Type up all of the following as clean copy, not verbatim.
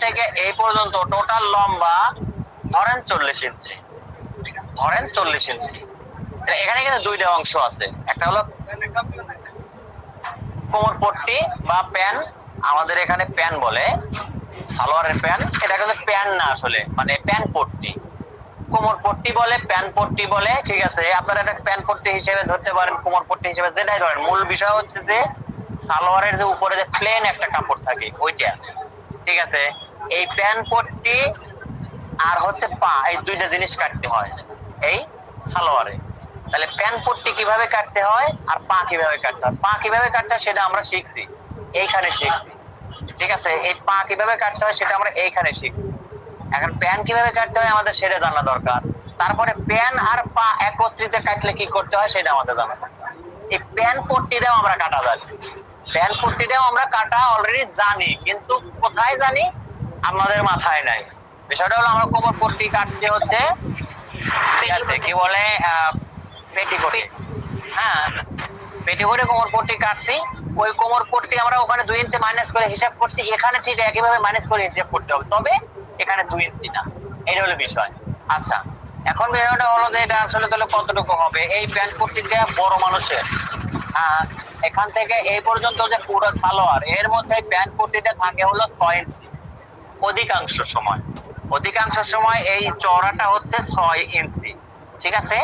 থেকে এই পর্যন্ত টোটাল লম্বা ধরেন 40 ইঞ্চি, ধরেন 40 ইঞ্চি। এখানে কিন্তু দুইটা অংশ আছে, একটা হলো কোমরপট্টি বা প্যান, আমাদের এখানে প্যান বলে, সালোয়ারের প্যান। এটা কিন্তু প্যান না আসলে, মানে প্যান পট্টি। কোমরপট্টি বলে, প্যান পট্টি বলে, ঠিক আছে। আপনারা এটা প্যান পট্টি হিসেবে ধরতে পারেন, কোমরপট্টি হিসেবে, যেটাই ধরেন। মূল বিষয় হচ্ছে যে সালোয়ারের যে উপরে যে প্লেন একটা কাপড় থাকে ওইটা, ঠিক আছে। এই প্যান পট্টি আর হচ্ছে পা, এই দুইটা জিনিস কাটতে হয় এই সালোয়ারে। তাহলে প্যান পট্টি কিভাবে কাটতে হয় আর পা কিভাবে কাটতে হয়, পা কিভাবে কাটতে হয় সেটা আমরা শিখছি, এইখানে শিখছি, ঠিক আছে। এই পা কিভাবে কাটতে হয় সেটা আমরা এইখানে শিখছি। এখন প্যান কিভাবে কাটতে হয় আমাদের সেটা জানা দরকার। তারপরে প্যান আর পা একত্রিত কাটলে কি করতে হয় সেটা আমাদের জানা দরকার। এই প্যান পট্টিটাও আমরা কাটা জানি, প্যান পট্টিটাও আমরা কাটা অলরেডি জানি, কিন্তু কোথায় জানি আমাদের মাথায় নাই। বিষয়টা হলো আমরা কোমর পট্টি কাটতে হচ্ছে কি বলে পেটিকোটে, হ্যাঁ পেটিকোটে কোমর পট্টি কাটছি। ওই কোমর পট্টি আমরা ওখানে 2 ইঞ্চি মাইনাস করে হিসাব করছি, এখানে ঠিক একইভাবে মাইনাস করে হিসাব করতে হবে, তবে এখানে 2 ইঞ্চি না। এটা হলো বিষয়। আচ্ছা, এখন বিষয়টা হলো যে এটা আসলে তাহলে কতটুকু হবে। এই প্যান্ট পট্টিটা বড় মানুষের, এখান থেকে এই পর্যন্ত যে পুরো সালোয়ার, এর মধ্যে প্যান্ট পট্টিটা থাকে হলো 6 ইঞ্চি। অধিকাংশ সময়, অধিকাংশ সময় এই চওড়াটা হচ্ছে 6 ইঞ্চি, ঠিক আছে।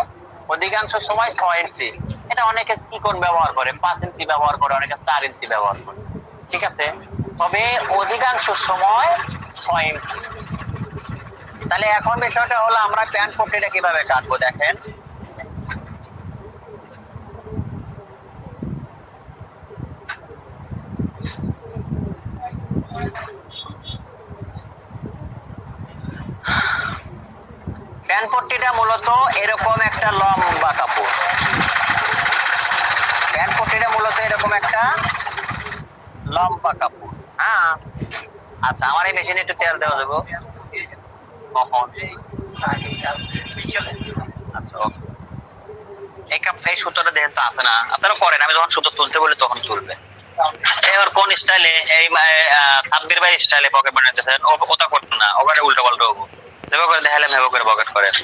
অধিকাংশ সময় 6 ইঞ্চি। এটা অনেকে চিকন ব্যবহার করে, 5 ইঞ্চি ব্যবহার করে, অনেকে 4 ইঞ্চি ব্যবহার করে, ঠিক আছে। তবে অধিকাংশ সময় 6 ইঞ্চি। তাহলে এখন বিষয়টা হলো আমরা প্যান্ট পট্টিটা কিভাবে কাটবো দেখেন। প্যান্ট পট্টিটা মূলত এরকম একটা লম্বা কাপড়, প্যান্ট পট্টিটা মূলত এরকম একটা লম্বা কাপড়, হ্যাঁ। আচ্ছা, আমার এই মেশিনে একটু তেল দেওয়া দেবো কখন? আচ্ছা, এই কাপ, এই সুতোটা দেখেন তো আছে না, আপনারা করেন, আমি যখন সুতো তুলতে বলি তখন চলবে। এবার কোন স্টাইলে এই সাব্বির ভাই স্টাইলে পকেট বানাইতেছেন, ওটা করতো না, ওখানে উল্টো পাল্টো হবো। যেভাবে করে দেখালাম হেবো করে পকেট করেন,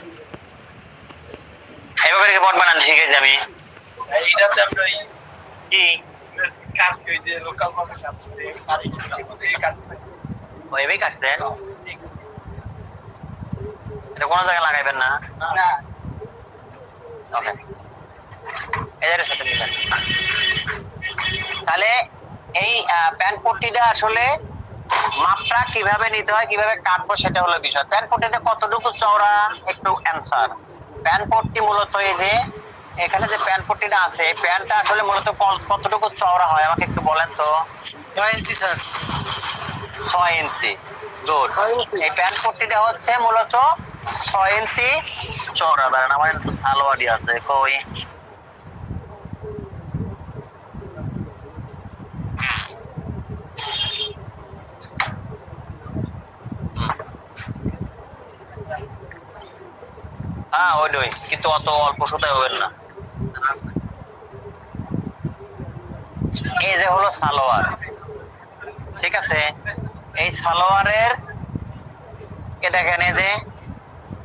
হেবো করে পকেট বানান শিখেছি আমি। এইটাতে আমরা কি কাজ ওই যে লোকাল ভাবে কাজ করে ওইভাবেই কাটছেন, এটা কোনো জায়গায় লাগাইবেন না। ওকে, এদের সাথে মিলেন। তাহলে এই প্যান্ট পট্টিটা আসলে মাপটা কিভাবে নিতে হয়, কিভাবে কাটবো সেটা হলো বিষয়। প্যান্ট পট্টিটা কতটুকু চওড়া একটু অ্যান্সার। প্যান্ট পট্টি মূলত এই যে এখানে যে প্যান্ট পট্টিটা আছে, প্যান্টটা আসলে মূলত কতটুকু চওড়া হয় আমাকে একটু বলেন তো। 9 ইঞ্চি স্যার। 6 ইঞ্চি, গুড। এই প্যান্ট পট্টিটা হচ্ছে মূলত 6 ইঞ্চি চওড়া। দাঁড়ান, আমার একটু সালোয়ারি আছে কই। হ্যাঁ ওইটাই, কিন্তু অত অল্প সুতায় হবেন না। এই যে হলো সালোয়ার, ঠিক আছে। এই সালোয়ারের দেখেন, এই যে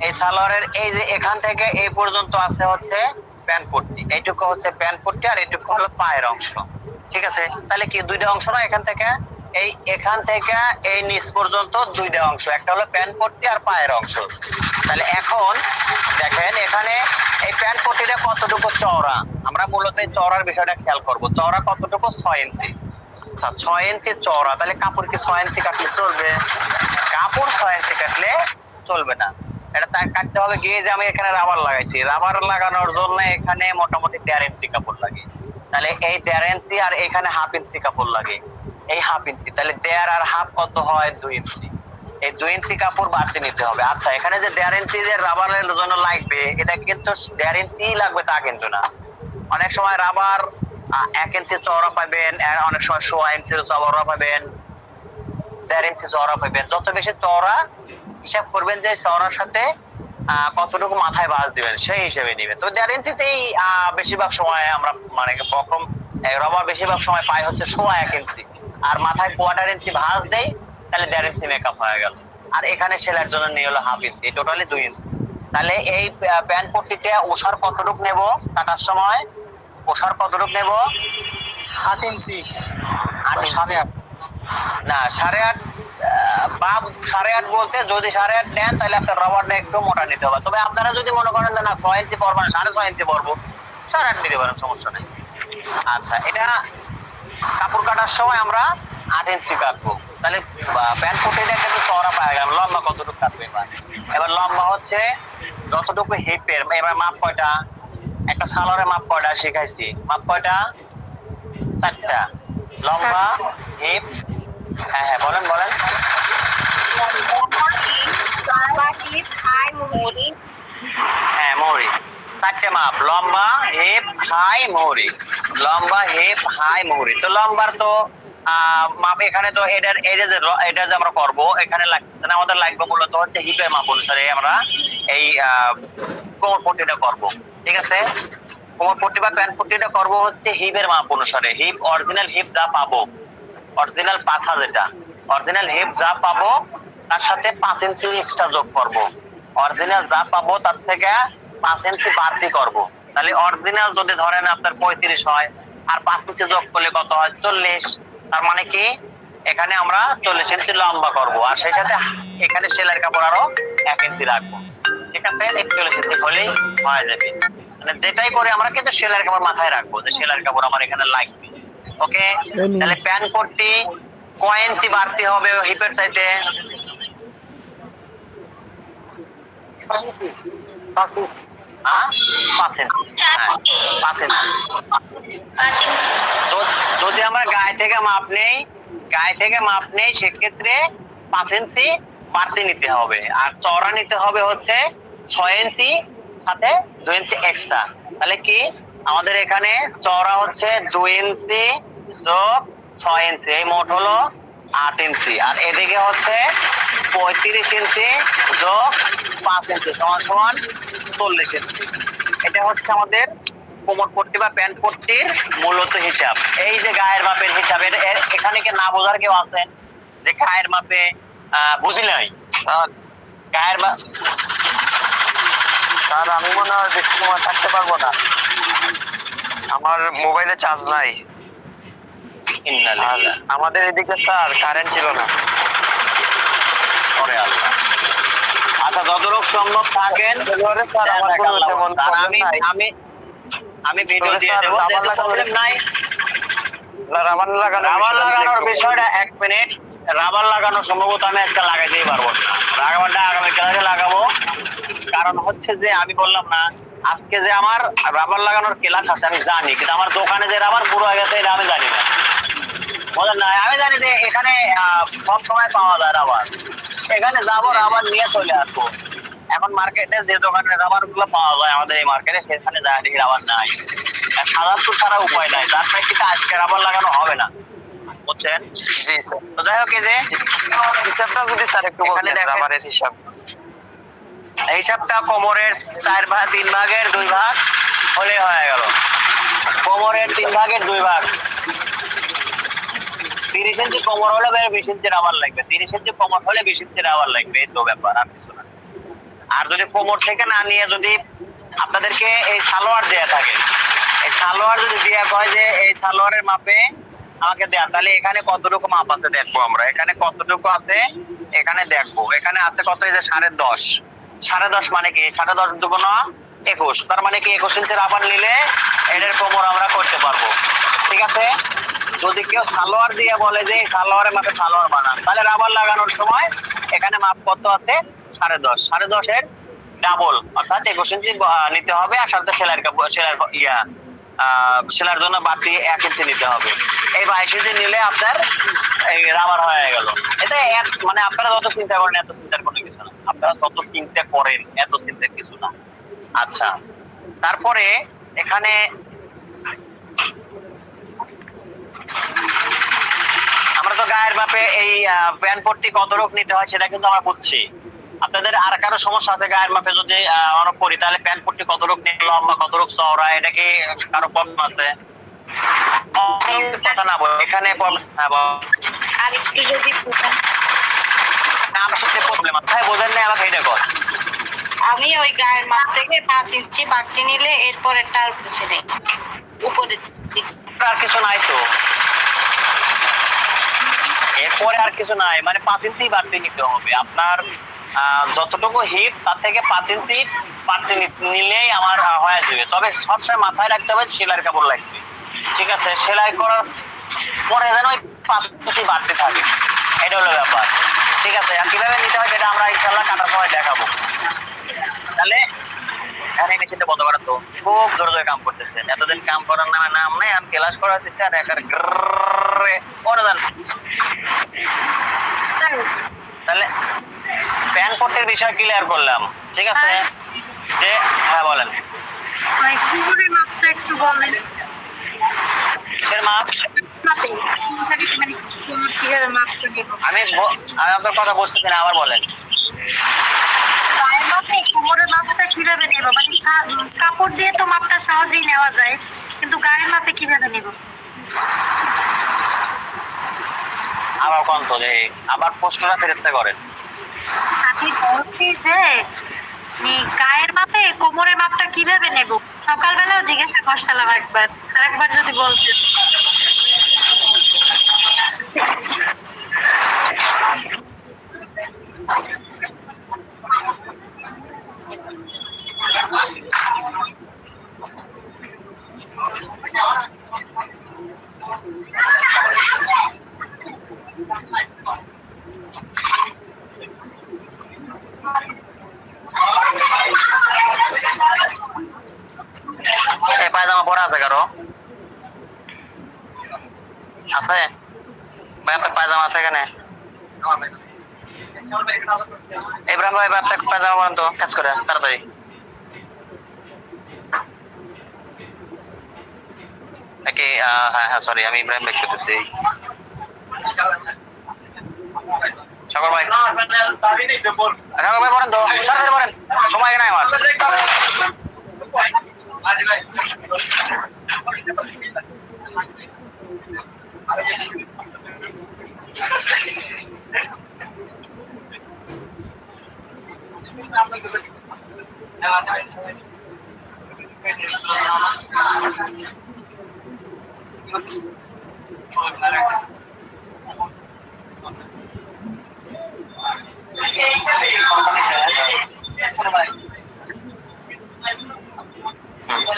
এই সালোয়ারের এই যে এখান থেকে এই পর্যন্ত আছে হচ্ছে প্যান্ট পট্টি, এইটুকু হচ্ছে প্যান্ট পট্টি আর এইটুকু হলো পায়ের অংশ, ঠিক আছে। তাহলে কি দুইটা অংশ না, এখান থেকে এই এখান থেকে এই নিচ পর্যন্ত দুইটা অংশ, একটা হলো প্যান্ট পট্টি আর পায়ের অংশ। তাহলে এখন দেখেন এখানে এই প্যান্ট পট্টিটা কতটুকু চওড়া, আমরা মূলত এই চওড়ার বিষয়টা খেয়াল করব। চওড়া কতটুকু? 6 ইঞ্চি। আচ্ছা, 6 ইঞ্চি চওড়া, তাহলে কাপড় কি 6 ইঞ্চি কাটলে চলবে? কাপড় 6 ইঞ্চি কাটলে চলবে না। এটা কাটতে হবে গিয়ে যে আমি এখানে রাবার লাগাইছি, রাবার লাগানোর জন্য এখানে মোটামুটি 1.5 ইঞ্চি কাপড় লাগে। তাহলে এই 1.5 ইঞ্চি আর এখানে হাফ ইঞ্চি কাপড় লাগে, এই হাফ ইঞ্চি। তাহলে 1.5 আর হাফ কত হয়? 2 ইঞ্চি। এই 2 ইঞ্চি কাপড় বাড়তি নিতে হবে। আচ্ছা, এখানে যে 1.5 ইঞ্চি যে রাবারের জন্য লাগবে, এটা কিন্তু 1.5 ইঞ্চি লাগবে তা কিন্তু না। অনেক সময় রাবার 1 ইঞ্চি চওড়া পাবেন, অনেক সময় 1.5 ইঞ্চি চওড়া পাবেন, 1.5 ইঞ্চি চওড়া পাবেন। যত বেশি চওড়া হিসাব করবেন যে চওড়ার সাথে কতটুকু মাথায় ভাঁজ দিবেন সেই হিসেবে নিবেন। তো 1.5 ইঞ্চিতেই বেশিরভাগ সময় আমরা মানে রকম রবার বেশিরভাগ সময় পাই হচ্ছে 1.25 ইঞ্চি, আর মাথায় 1/4 ইঞ্চি ভাঁজ দেয়, তাহলে 1.5 ইঞ্চি মেকআপ হয়ে গেল। আর এখানে সেলাইয়ের জন্য নিয়ে হলো 1/2 ইঞ্চি, টোটালি 2 ইঞ্চি। তাহলে এই প্যান্ট পট্টিতে ওষার কতটুকু নেব কাটার সময়? ওষার কতটুকু নেব? 8 ইঞ্চি 8 ইঞ্চি। 8.5 না 8.5 বা 8.5 বলতে যদি 8.5 নেন তাহলে আপনার রবারটা একটু মোটা নিতে হবে। তবে আপনারা যদি মনে করেন যে না 6 ইঞ্চি পরবো না 6.5 ইঞ্চি পরবো, 8.5 নিতে পারেন, সমস্যা নেই। আচ্ছা, এটা কাপড় কাটার সময় আমরা 8 ইঞ্চি কাটবো। তাহলে প্যান্ট পট্টিটা কিন্তু চওড়া পাওয়া গেল। লম্বা কতটুকু কাটবে এবার? এবার লম্বা হচ্ছে যতটুকু হিপের, এবার মাপ কয়টা? একটা সালোয়ারের মাপ কয়টা শিখাইছি? মাপ কয়টা? 4টা। লম্বা, হিপ, হ্যাঁ হ্যাঁ বলেন বলেন। হ্যাঁ মোহরি, 4টে মাপ: লম্বা, হিপ, হাই, মোহরি। লম্বা, হিপ, হাই, মোহরি। তো লম্বার তো মাপ এখানে তো এটা যে আমরা করবো এখানে লাগতেছে না, আমাদের লাগবে মূলত হচ্ছে হিপের মাপ অনুসারে আমরা এই কোমর পট্টিটা করবো। ঠিক আছে, কোমর পট্টি বা প্যান্ট পট্টিটা করবো হচ্ছে হিপের মাপ অনুসারে। হিপ, অরিজিনাল হিপ যা পাবো, অরিজিনাল পাছা যেটা, অরিজিনাল হিপ যা পাবো তার সাথে 5 ইঞ্চি এক্সট্রা যোগ করব। অরিজিনাল যা পাবো তার থেকে 5 ইঞ্চি বাড়তি করব। তাহলে অরিজিনাল যদি ধরেন আপনার 35 হয়, আর 5 ইঞ্চি যোগ করলে কত হয়? 40। তার মানে কি এখানে আমরা 40 ইঞ্চি লম্বা করব, আর সেই সাথে এখানে সেলাইয়ের কাপড় আরো 1 ইঞ্চি রাখবো। ঠিক আছে, 41 ইঞ্চি হলেই হয়ে যাবে। মানে যেটাই করে আমরা কিন্তু সেলাইয়ের কাপড় মাথায় রাখবো যে সেলাইয়ের কাপড় আমার এখানে লাগবে। ওকে, তাহলে প্যান্ট পট্টি কয় ইঞ্চি বাড়তি হবে হিপের চাইতে? 5 ইঞ্চি। 5 ইঞ্চি। হ্যাঁ, 5 ইঞ্চি। যদি আমরা গায়ে থেকে মাপ নেই সেক্ষেত্রে 5 ইঞ্চি বাড়তি নিতে হবে, আর চওড়া নিতে হবে হচ্ছে 6 ইঞ্চি, সাথে 2 ইঞ্চি এক্সট্রা। তাহলে কি আমাদের এখানে চওড়া হচ্ছে 2 ইঞ্চি যোগ 6 ইঞ্চি, এই মোট হলো 8 ইঞ্চি। আর এদিকে হচ্ছে 35 ইঞ্চি যোগ 5 ইঞ্চি সমান সমান 40 ইঞ্চি। এটা হচ্ছে আমাদের কোমর পট্টি বা প্যান্ট পট্টির মূলত হিসাব। এই যে গায়ের মাপের হিসাব, এখানে কি না বোঝার কেউ আছেন যে গায়ের মাপে বুঝি নাই? গায়ের মাপ স্যার আমি মনে হয় বেশি সময় থাকতে পারবো না, আমার মোবাইলে চার্জ নাই। আর আমাদের এদিকে স্যার কারেন্ট ছিল না। ওরে আল্লাহ। আচ্ছা, যতটুকু সম্ভব থাকেন। স্যার আমার কোনো তেমন প্রবলেম নাই। আমি ভিডিও দিয়ে দেব, প্রবলেম নাই। রাবার লাগানোর বিষয়টা 1 মিনিট। রাবার লাগানো সম্ভবত আমি একটা লাগাইতেই পারবো না। রাবারটা আগামী ক্লাসে লাগাবো। কারণ হচ্ছে যে আমি বললাম না আজকে যে আমার রাবার লাগানোর ক্লাস আছে আমি জানি, কিন্তু আমার দোকানে যে রাবার পুরো হয়ে গেছে এটা আমি জানি না। বলেন না, আমি জানি যে এখানে সব সময় পাওয়া যায় রাবার, এখানে যাবো রাবার নিয়ে চলে আসবো। এখন মার্কেটে যে দোকানে রাবার গুলো পাওয়া যায় আমাদের এই মার্কেটে, সেখানে যায় দেখি রাবার নাই। সাধারণত ছাড়া উপায় নাই, যার প্রেক্ষিতে আজকে রাবার লাগানো হবে না, বুঝছেন? জি স্যার। তো যাই হোক, এই যে হিসাবটা যদি স্যার একটু বলতেন রাবারের হিসাব। হিসাবটা কোমরের 3 ভাগের 2 ভাগ হলে হয়ে গেল। কোমরের 3 ভাগের 2 ভাগ, 30 ইঞ্চি কোমর হলে 20 ইঞ্চি রাবার লাগবে। 30 ইঞ্চি কোমর হলে 20 ইঞ্চি রাবার লাগবে, এই তো ব্যাপার, আর কিছু না। আর যদি কোমর থেকে না নিয়ে যদি আপনাদেরকে এই সালোয়ার দেয়া থাকে, এই সালোয়ার যদি দেয়া হয় যে এই সালোয়ারের মাপে আমাকে দেয়া, তাহলে এখানে কতটুকু মাপ আছে দেখবো আমরা। এখানে কতটুকু আছে এখানে দেখবো। এখানে আছে কত? এই যে 10.5। 10.5 মানে কি? 10.5 দুগুণ 21, তার মানে কি 21 ইঞ্চি রাবার নিলে এদের কোমর আমরা করতে পারবো। ঠিক আছে, যদি কেউ সালোয়ার দিয়ে বলে যে সালোয়ারের মাপে সালোয়ার বানান, তাহলে রাবার লাগানোর সময় এখানে মাপ কত আছে? 10.5। 10.5 এর ডাবল অর্থাৎ 21 ইঞ্চি নিতে হবে, আর সাথে সেলার জন্য বাড়তি 1 ইঞ্চি নিতে হবে। এই 22 ইঞ্চি নিলে আপনার এই রাবার হয়ে গেল। এটা মানে আপনারা যত চিন্তা করেন এত চিন্তার কোনো কিছু না, আপনারা যত চিন্তা করেন এত চিন্তার কিছু না। আচ্ছা, তারপরে এখানে আমরা তো গায়ের মাপে এই প্যান্ট পট্টি কত রূপ নিতে হয় সেটা কিন্তু আমরা বুঝছি। আপনাদের আর কারো সমস্যা আছে গায়ের মাপে যদি আমরা পড়ি, তাহলে প্যান্ট পট্টি কত রূপ নিয়ে লম্বা, কত রূপ চওড়া, এটা কি কারো প্রবলেম আছে? কথা না বল এখানে। আরেকটু যদি মাথায় বোঝেন না আমাকে এটা কর। আমি ওই গায়ের মাপ থেকে 5 ইঞ্চি বাড়তি নিলে এরপর টার বুঝে নেই উপরে দিকে। আর কিছু নাই তো, এরপরে আর কিছু নাই, মানে 5 ইঞ্চি বাড়তি নিতে হবে আপনার। যতটুকু হিপ তার থেকে 5 ইঞ্চি বাড়তি নিলেই আমার হয়ে যাবে। তবে সবসময় মাথায় রাখতে হবে সেলাইয়ের কাপড় লাগবে, ঠিক আছে? সেলাই করার পরে যেন ওই 5 ইঞ্চি বাড়তি থাকে, এটা হলো ব্যাপার, ঠিক আছে? আর কিভাবে নিতে হয় সেটা আমরা ইনশাল্লাহ কাটার সময় দেখাবো। তাহলে এখানে মেশিনটা বন্ধ করার তো খুব জোরে জোরে কাম করতেছে, এতদিন কাম করার নাম নাই, আমি ক্লাস করা হচ্ছে আর একার অনুদান। তাহলে প্যান কোটের বিষয় ক্লিয়ার করলাম, ঠিক আছে? যে হ্যাঁ বলেন, ওই কিবোর্ডের মাপটা একটু বলেন। এর মাপ মাপে মানে কিভাবে মাপটা নেব? আমি আপনার কথা বুঝতেছি না, আবার বলেন। গায়ের মাপে কোমরের মাপটা কিভাবে নেব? মানে কাপড় দিয়ে তো মাপটা সহজেই নেওয়া যায়, কিন্তু গায়ের মাপে কিভাবে নেব? আবার কোন তো যে আবার প্রশ্নটা ফেরত করেন। আমি বলছি যে গায়ের মাপে কোমরের মাপটা কিভাবে নেব? সকালবেলাও জিজ্ঞাসা করছিলাম একবার, আরেকবার যদি বলতেন। এই পায়জামা পরা আছে কারো? আছে ভাই, আপনার পায়জামা আছে এখানে? ইব্রাহিম ভাই, আপনার পায়জামা পরান তো, কাজ করে তাড়াতাড়ি। নাকি হ্যাঁ হ্যাঁ সরি, আমি ইব্রাহিম ভাই করতেছি। সাগর ভাই, সাগর ভাই পড়েন তো, তাড়াতাড়ি পড়েন, সময় নাই আমার।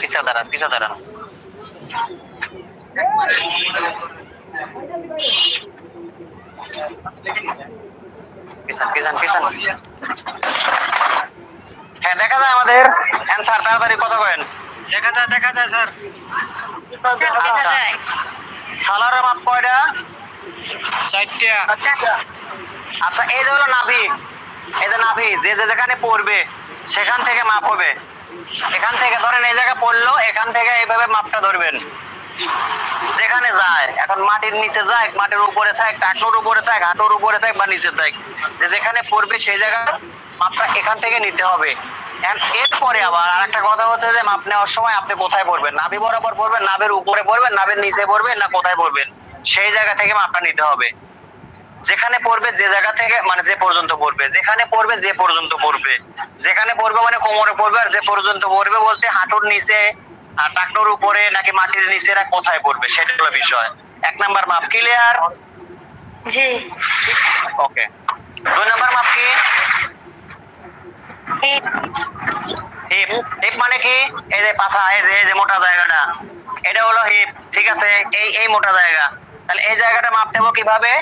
পিছা দাঁড়ান, পিছা দাঁড়ান। পিছান পিছান পিছান। হ্যাঁ দেখা যায় আমাদের অ্যান্সার, তাড়াতাড়ি কথা করেন। দেখা যায় স্যার। দেখা যায়। সালারের মাপ কয়টা? 4টা। আচ্ছা এই যে হলো নাভি, এই যে নাভি যে যে যেখানে পড়বে সেখান থেকে মাপ হবে। এখান থেকে ধরেন এই জায়গা পড়লো, এখান থেকে এইভাবে মাপটা ধরবেন। যেখানে যায়, এখন মাটির নিচে যায়, মাটির উপরে থাক, টাকলোর উপরে থাক, হাঁটুর উপরে থাক বা নিচে থাক, যে যেখানে পড়বে সেই জায়গার মাপটা এখান থেকে নিতে হবে। এরপরে আবার আরেকটা কথা হচ্ছে যে মাপ নেওয়ার সময় আপনি কোথায় পড়বেন, নাভি বরাবর পড়বেন, নাভির উপরে পড়বেন, নাভির নিচে পড়বেন, না কোথায় পড়বেন, সেই জায়গা থেকে মাপটা নিতে হবে। যেখানে পড়বে যে জায়গা থেকে, মানে যে পর্যন্ত পড়বে, যেখানে পড়বে যে পর্যন্ত পড়বে, যেখানে পড়বে মানে কোমরে পড়বে, আর যে পর্যন্ত পড়বে বলতে হাঁটুর নিচে, আর টাকনোর উপরে নাকি মাটির নিচে, না কোথায় পড়বে, সেটা হলো বিষয়। 1 নাম্বার মাপ ক্লিয়ার? জি। ওকে। 2 নাম্বার মাপ কি? হিপ। হিপ মানে কি? এই যে পাছা, এই যে মোটা জায়গাটা, এটা হলো হিপ, ঠিক আছে? এই মোটা জায়গা। তাহলে এই জায়গাটা মাপ নেবো কিভাবে?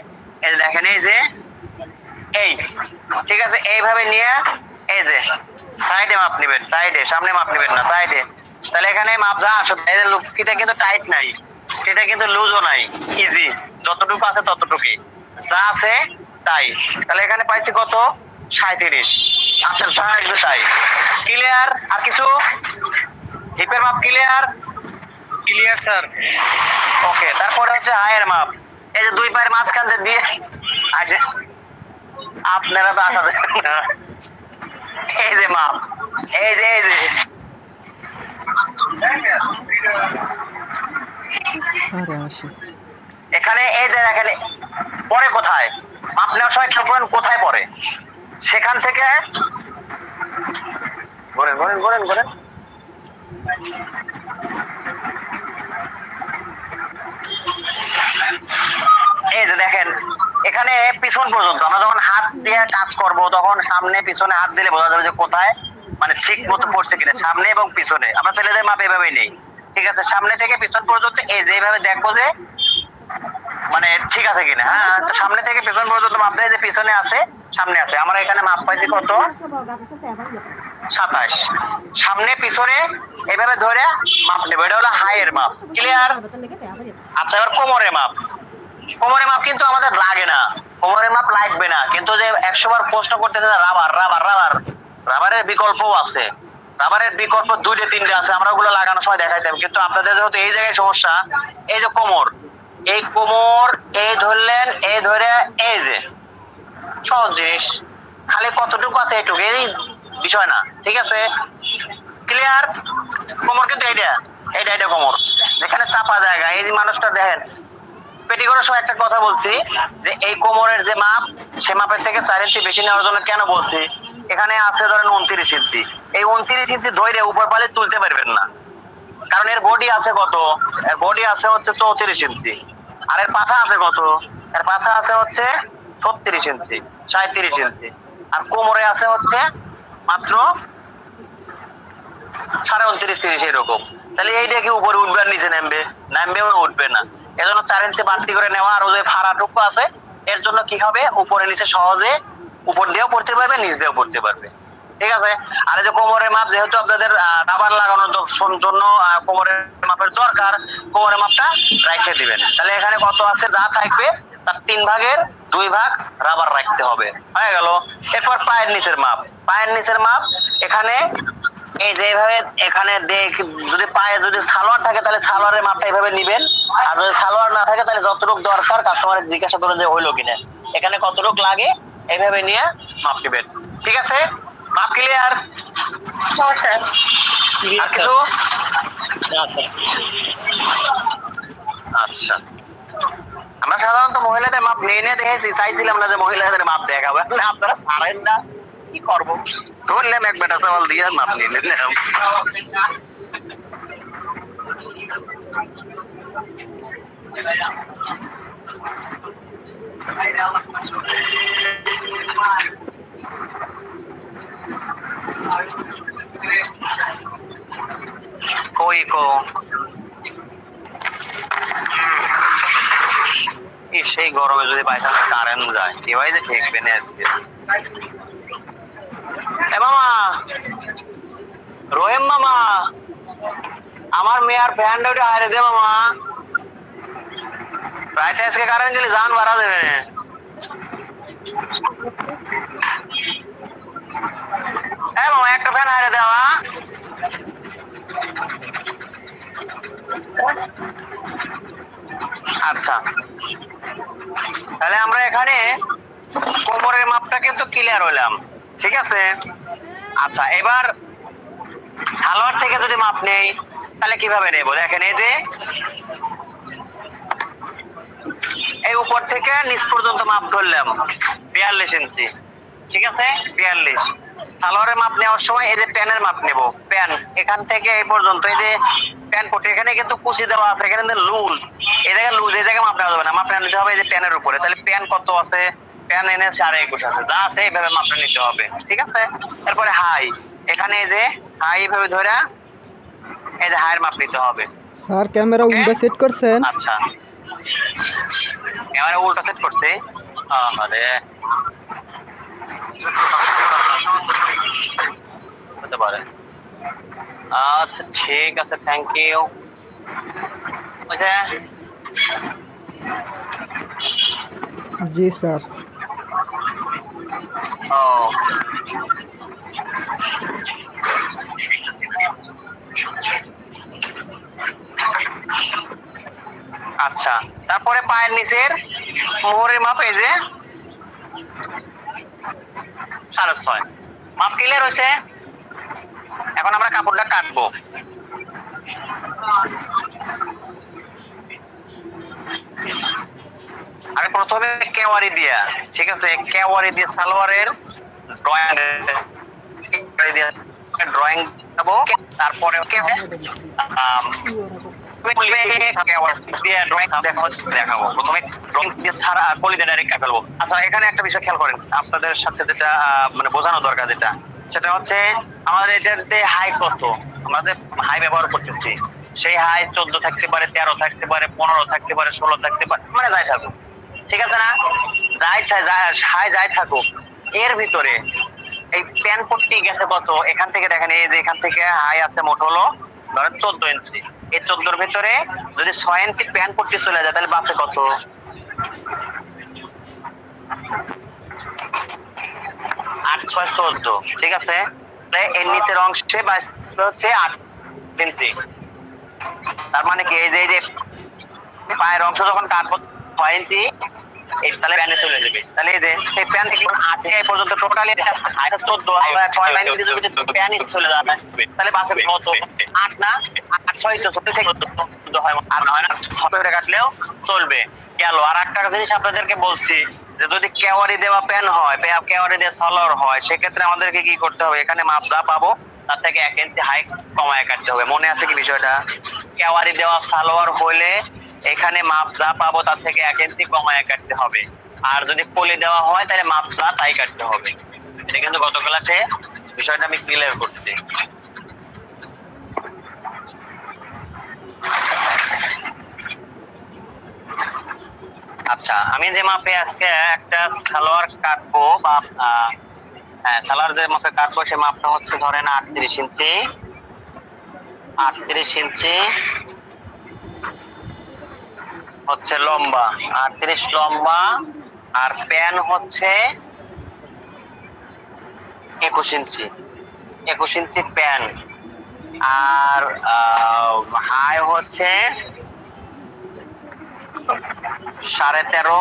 এই যে দেখেন, এই যে এই, ঠিক আছে? এইভাবে নিয়ে এই যে সাইডে মাপ নেবেন, সাইডে, সামনে মাপ নেবেন না, সাইডে। তাহলে এখানে মাপ যা আসবে, এই যে লুকিটা কিন্তু টাইট নাই, সেটা কিন্তু লুজও নাই, ইজি, যতটুকু আছে ততটুকুই, যা আছে তাই। তাহলে এখানে পাইছি কত? 37। আচ্ছা যা একটু তাই। ক্লিয়ার? আর কিছু? হিপের মাপ ক্লিয়ার? Clear sir. ওকে। তারপরে হচ্ছে হায়ের মাপ, এই যে 2 পায়ের মাঝখান দিয়ে আছে, আপনারা তো আসা দেখেন না, এই যে মাপ, এই যে এখানে এই যে দেখেন পরে কোথায় মাপ নেওয়ার সময় খেয়াল করেন কোথায় পড়ে, সেখান থেকে ঘোরেন ঘোরেন ঘোরেন ঘোরেন। এই যে দেখেন এখানে পিছন পর্যন্ত আমরা যখন হাত দিয়ে কাজ করব তখন সামনে পিছনে হাত দিলে বোঝা যাবে যে কোথায় মানে ঠিক মতো পড়ছে কিনা, সামনে এবং পিছনে। আমরা ছেলেদের মাপ এভাবেই নেই, ঠিক আছে? সামনে থেকে পিছন পর্যন্ত এই যে এইভাবে দেখবো যে মানে ঠিক আছে কিনা। হ্যাঁ, তো সামনে থেকে পিছন পর্যন্ত মাপ দেয় যে পিছনে আছে সামনে আছে। আমরা এখানে মাপ পাইছি কত? 27। সামনে পিছনে এভাবে ধরে মাপ নেবে, এটা হলো হাইয়ের মাপ। ক্লিয়ার? আচ্ছা, এবার কোমরের মাপ। কোমরের মাপ কিন্তু আমাদের লাগে না, কোমরের মাপ লাগবে না, কিন্তু যে 100 বার প্রশ্ন করতেছে রাবার রাবার রাবার, রাবারের বিকল্পও আছে। রাবারের বিকল্প 2টে 3টে আছে, আমরা ওগুলো লাগানোর সময় দেখাইতাম। কিন্তু আপনাদের যেহেতু এই জায়গায় সমস্যা, এই যে কোমর, এই কোমর এই ধরলেন, এই ধরে এই যে সহজ জিনিস, খালি কতটুকু আছে এইটুকু, এই বিষয় না, ঠিক আছে? ক্লিয়ার? কোমর কিন্তু এইটা এইটা এইটা কোমর, যেখানে চাপা জায়গা। এই যে মানুষটা দেখেন পেটি করার সময় একটা কথা বলছি যে এই কোমরের যে মাপ, সে মাপের থেকে 4 ইঞ্চি বেশি নেওয়ার জন্য কেন বলছি। এখানে আছে ধরেন 29 ইঞ্চি, এই 29 ইঞ্চি ধরে উপর পালে তুলতে পারবেন না, কারণ এর বডি আছে কত? এর বডি আছে হচ্ছে 34 ইঞ্চি, আর এর পাখা আছে কত? এর পাখা আছে হচ্ছে 36 ইঞ্চি, 37 ইঞ্চি, আর কোমরে আছে হচ্ছে মাত্র 29.5-30 এরকম। তাহলে এইটা কি উপরে উঠবে আর নিচে নামবে? নামবেও না, উঠবে না। এজন্য 4 ইঞ্চি বাড়তি করে নেওয়া। আর ওই যে ফাড়াটুকু আছে এর জন্য কি হবে, উপরে নিচে সহজে উপর দিয়েও পড়তে পারবে, নিচ দিয়েও পড়তে পারবে, ঠিক আছে? আর এই যে কোমরের মাপ, যেহেতু আপনাদের রাবার লাগানোর জন্য কোমরের মাপের দরকার, কোমরের মাপটা রেখে দিবেন। তাহলে এখানে কত আছে, যা থাকবে তার 3 ভাগের 2 ভাগ রাবার রাখতে হবে, হয়ে গেল। এরপর পায়ের নিচের মাপ। পায়ের নিচের মাপ এখানে এই যে এইভাবে এখানে যদি পায়ে যদি সালোয়ার থাকে তাহলে সালোয়ারের মাপটা এইভাবে নিবেন, আর যদি সালোয়ার না থাকে তাহলে যতটুকু দরকার কাস্টমারের জিজ্ঞাসা করে যে হইলো কিনা, এখানে কতটুকু লাগে এইভাবে নিয়ে মাপ নেবেন, ঠিক আছে? মাপ ক্লিয়ার? স্যার আচ্ছা, আমরা সাধারণত মহিলাদের মাপ নিয়ে নিয়ে দেখেছি, চাইছিলাম না যে মহিলাদের মাপ দেখাবো, আপনারা ছাড়েন না, কি করবো? ধরলাম এক বেটা চাওয়াল দিয়ে মাপ নিয়ে নিলাম। কই কো সেই গরমে যদি বাইসান কারেন্ট যায় এভাবে যে ঠেকবে না আজকে। এ মামা, রহিম মামা, আমার মেয়ার ফ্যানটা ওটা হারে দে মামা, রাইট আজকে কারেন্ট গেলে জান বাড়া দেবে। হ্যাঁ মামা, একটা ফ্যান হারে দেওয়া। আচ্ছা, তাহলে আমরা এখানে কোমরের মাপটা কিন্তু ক্লিয়ার হইলাম, ঠিক আছে? আচ্ছা, এবার সালোয়ার থেকে যদি মাপ নেই তাহলে কিভাবে নেব? দেখেন এই যে এই উপর থেকে নিচ পর্যন্ত মাপ ধরলাম 42 ইঞ্চি, ঠিক আছে? 42। সালোয়ারের মাপ নেওয়ার সময় এই যে প্যানের মাপ নেব, প্যান এখান থেকে এই পর্যন্ত, এই যে প্যান পট্টি এখানে কিন্তু কুচি দেওয়া আছে, এখানে কিন্তু লুজ, এই জায়গায় লুজ, এই জায়গায় মাপ নেওয়া যাবে না, মাপ নিতে হবে এই যে প্যানের উপরে। তাহলে প্যান কত আছে? প্যান এনে 21.5 আছে, যা আছে এইভাবে মাপটা নিতে হবে, ঠিক আছে? এরপরে হাই, এখানে এই যে হাই এইভাবে ধরে এই যে হাইয়ের মাপ নিতে হবে। স্যার ক্যামেরা উল্টা সেট করছেন? আচ্ছা, ক্যামেরা উল্টা সেট করছে, আরে হতে পারে। আচ্ছা ঠিক আছে, থ্যাংক ইউ। জি স্যার। ও আচ্ছা, তারপরে পায়ের নিচের মোহরের মাপ এই যে 6.5 মাপ ক্লিয়ার হয়েছে। এখন আমরা কাপড়টা কাটবো। আরে প্রথমে কেওয়ারি দিয়া, ঠিক আছে, কেওয়ারি দিয়ে সালোয়ারের ড্রয়িং দেবো, তারপরে দেখাবো। প্রথমে ড্রয়িং দিয়ে সারা কলিতে ডাইরেক্ট ফেলবো। আচ্ছা, এখানে একটা বিষয় খেয়াল করেন, আপনাদের সাথে যেটা মানে বোঝানো দরকার, যেটা সেটা হচ্ছে আমাদের এটাতে হাই কত, আমরা যে হাই ব্যবহার করতেছি সেই হাই 14 থাকতে পারে, 13 থাকতে পারে, 15 থাকতে পারে, 16 থাকতে পারে, মানে যাই থাকুক, ঠিক আছে না? হাই যাই থাকুক, এর ভিতরে এই প্যান পট্টি গেছে কত, এখান থেকে দেখেন, এই যে এখান থেকে হাই আছে মোট হলো ধরেন 14 ইঞ্চি। এই 14-র ভিতরে যদি 6 ইঞ্চি প্যান পট্টি চলে যায় তাহলে বাসে কত? 8 6 14, ঠিক আছে? এর নিচের অংশে হচ্ছে 8 ইঞ্চি। তার মানে কি, এই যে পায়ের অংশ যখন কাটবো 6 ইঞ্চি, তাহলে প্যানে চলে যাবে। তাহলে এই যে সেই প্যান থেকে 8 থেকে পর্যন্ত টোটালি 14, 6 লাইন যদি প্যানই চলে যায় তাহলে বাসে কত? 8 না, 8 6 14 থেকে 14 হয়, আর হয় না 6 কাটলেও চলবে। গেল। আর একটা জিনিস আপনাদেরকে বলছি যে যদি কেওয়ারি দেওয়া প্যান হয়, কেওয়ারি দিয়ে সালোয়ার হয়, সেক্ষেত্রে আমাদেরকে কি করতে হবে, এখানে মাপ যা পাবো তার থেকে 1 ইঞ্চি হাই কমায় কাটতে হবে। মনে আছে কি বিষয়টা? কেওয়ারি দেওয়া সালোয়ার হইলে এখানে মাপ যা পাবো তার থেকে 1 ইঞ্চি কমায় কাটতে হবে। আর যদি পলি দেওয়া হয় তাহলে মাপ যা তাই কাটতে হবে। এটা কিন্তু গত ক্লাসে বিষয়টা আমি ক্লিয়ার করছি। আচ্ছা, আমি যে মাপে আজকে একটা সালোয়ার কাটবো বা সালোয়ার যে মাপে কাটবো সেই মাপটা হচ্ছে ধরেন 38 ইঞ্চি। 38 ইঞ্চি হচ্ছে লম্বা, 38 লম্বা, আর প্যান হচ্ছে 21 ইঞ্চি। 21 ইঞ্চি প্যান, আর হাই হচ্ছে 13.5,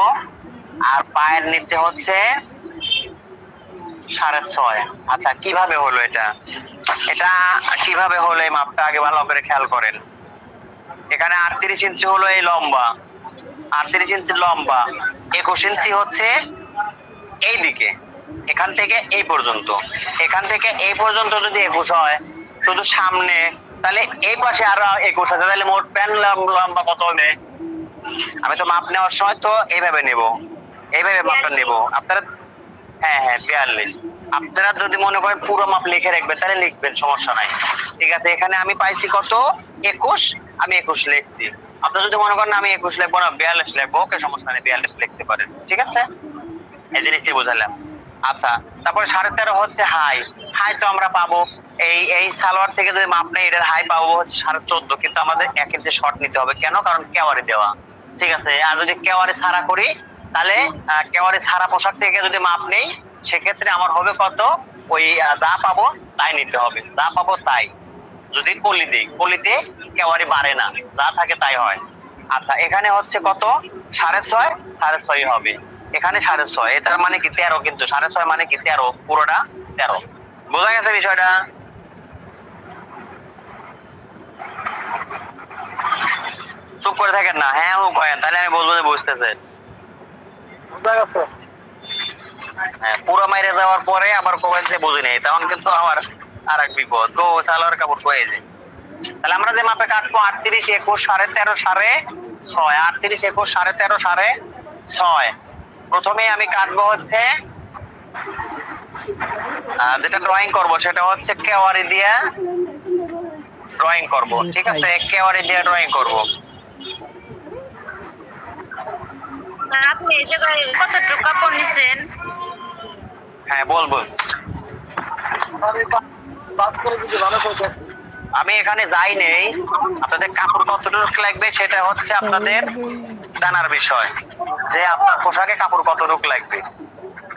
আর পায়ের নিচে হচ্ছে 6.5। আচ্ছা, কিভাবে হলো এটা? এটা কিভাবে হলো এই মাপটা আগে ভালো করে খেয়াল করেন। এখানে 38 ইঞ্চি হলো এই লম্বা, 38 ইঞ্চি লম্বা, 21 ইঞ্চি হচ্ছে এই দিকে, এখান থেকে এই পর্যন্ত। এখান থেকে এই পর্যন্ত যদি 21 হয় শুধু সামনে, তাহলে এই পাশে আরো 21 আছে, তাহলে মোট প্যান লম্বা কত হবে? আমি তো মাপ নেওয়ার সময় তো এইভাবে নেব, এইভাবে মাপটা নেব। আপনারা হ্যাঁ 42। আপনারা যদি মনে করেন পুরো মাপ লিখে রাখবেন তাহলে লিখবেন, সমস্যা নাই, ঠিক আছে? এখানে আমি পাইছি কত? 21, আমি 21 লিখছি। আপনারা যদি মনে করেন আমি 21 লিখবো না 42 লিখবো, ওকে, সমস্যা নেই, 42 লিখতে পারেন, ঠিক আছে? এই জিনিসটি বোঝালাম। আচ্ছা, তারপরে 13.5 হচ্ছে হাই। হাই তো আমরা পাবো এই সালোয়ার থেকে যদি মাপ নেই, এটার হাই পাবো হচ্ছে 14.5, কিন্তু আমাদের 1 ইঞ্চি শর্ট নিতে হবে। কেন? কারণ কেওয়ারি দেওয়া, ঠিক আছে? আর যদি কেওয়ারি ছাড়া করি তাহলে কেওয়ারি ছাড়া পোশাক থেকে যদি মাপ নেই সেক্ষেত্রে আমার হবে কত? ওই যা পাবো তাই নিতে হবে, যা পাবো তাই। যদি কলি দিই, কলিতে কেওয়ারি বাড়ে না, যা থাকে তাই হয়। আচ্ছা, এখানে হচ্ছে কত? 6.5, 6.5 হবে। এখানে 6.5, এটার মানে কি 13, কিন্তু 6.5 মানে কি 13, পুরোটা 13। বোঝা গেছে বিষয়টা? চুপ করে থাকেন না, হ্যাঁ ও কয়েন, তাহলে আমি বলবো যে বুঝতেছে। হ্যাঁ, পুরো মাইরে যাওয়ার পরে আবার কবেন যে বুঝি নেই, তখন কিন্তু আমার আর এক বিপদ। গো সালোয়ার কাপড় কয়ে যায়। তাহলে আমরা যে মাপে কাটবো 38, 21, 13.5, 6.5, 38, 21, 13.5, 6.5। প্রথমে আমি কাটবো হচ্ছে যেটা ড্রয়িং করব সেটা হচ্ছে কেওয়ারি দিয়ে ড্রয়িং করব, ঠিক আছে? কেওয়ারি দিয়ে ড্রয়িং করব। আপনি এই জায়গায় কতটুকু কাপড় নিছেন? হ্যাঁ, বলবো। আমি এখানে যাই নেই, আপনাদের কাপড় কতটুকু লাগবে সেটা হচ্ছে আপনাদের জানার বিষয়, যে আপনার পোশাকে কাপড় কতটুকু লাগবে।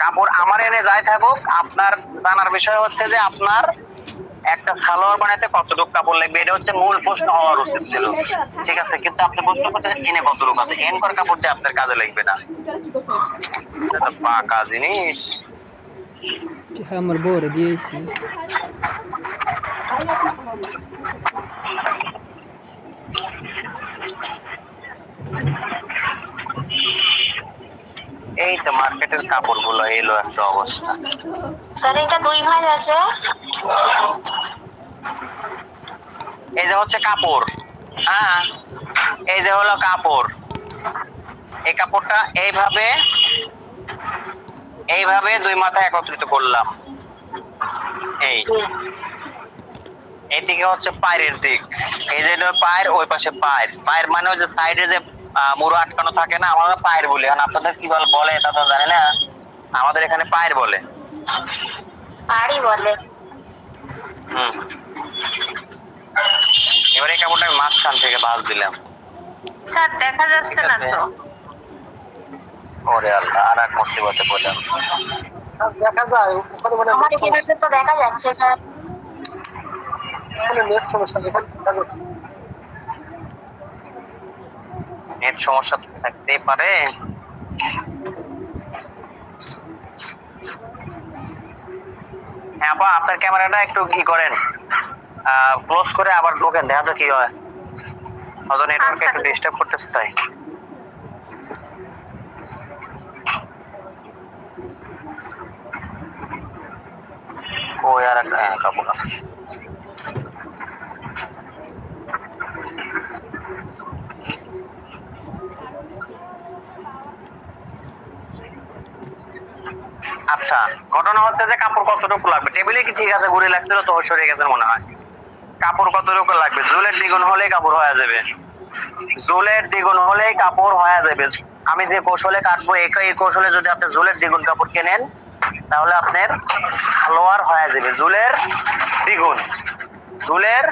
কাপড় আমার এনে যাই থাকুক, আপনার জানার বিষয় হচ্ছে যে আপনার একটা সালোয়ার বানাতে কতটুকু কাপড় লাগবে। এটা হচ্ছে মূল প্রশ্ন হওয়ার উচিত ছিল, ঠিক আছে? কিন্তু আপনি প্রশ্ন করছেন এনে কতটুকু আছে, এন কর কাপড় যে আপনার কাজে লাগবে না, এটা পাকা জিনিস। হ্যাঁ, আমার বউরে দিয়েছি। এই তো মার্কেটের কাপড়গুলো এলো একটা অবস্থা। স্যার এটা 2 ভাঁজ আছে। এই যে হচ্ছে কাপড়, হ্যাঁ এই যে হলো কাপড়। এই কাপড়টা এইভাবে এইভাবে 2 মাথায় একত্রিত করলাম। এই এইদিকে হচ্ছে পায়ের দিক, এই যে পায়ের, ওই পাশে পায়ের। পায়ের মানে ওই যে সাইডে যে মুড়ো আটকানো থাকে না, আমরা পায়ের বলি। এখন আপনাদের কি বলে তা তো জানি না, আমাদের এখানে পায়ের বলে। পাড়ি বলে। এবারে এই কাপড়টা আমি মাঝখান থেকে ভাঁজ দিলাম। স্যার দেখা যাচ্ছে না তো। ওরে আল্লাহ, আর এক মুসিবতে পড়লাম। দেখা যায় ওখানে মানে আমার এখানে তো দেখা যাচ্ছে স্যার। নেট সমস্যা যেখানে নেট সমস্যা থাকতেই পারে। হ্যাঁ আপা, আপনার ক্যামেরাটা একটু কি করেন, ক্লোজ করে আবার ঢোকেন, দেখা তো কি হয়। হয়তো নেটওয়ার্ক একটু ডিস্টার্ব করতেছে তাই। ওই আর একটা কাপড় আছে। আচ্ছা, ঘটনা হচ্ছে যে কাপড় কতটুকু লাগবে, টেবিলে কি ঠিক আছে, ঘুরে লাগছিল তো সরে গেছে মনে হয়। কাপড় কতটুকু লাগবে, জুলের দ্বিগুণ হলেই কাপড় হয়ে যাবে। জুলের দ্বিগুণ হলেই কাপড় হয়ে যাবে। আমি যে কৌশলে কাটবো, এই কৌশলে যদি আপনি জুলের দ্বিগুণ কাপড় কেনেন, তাহলে আপনার সালোয়ার হয়ে যাবে জুলের দ্বিগুণ। জুলের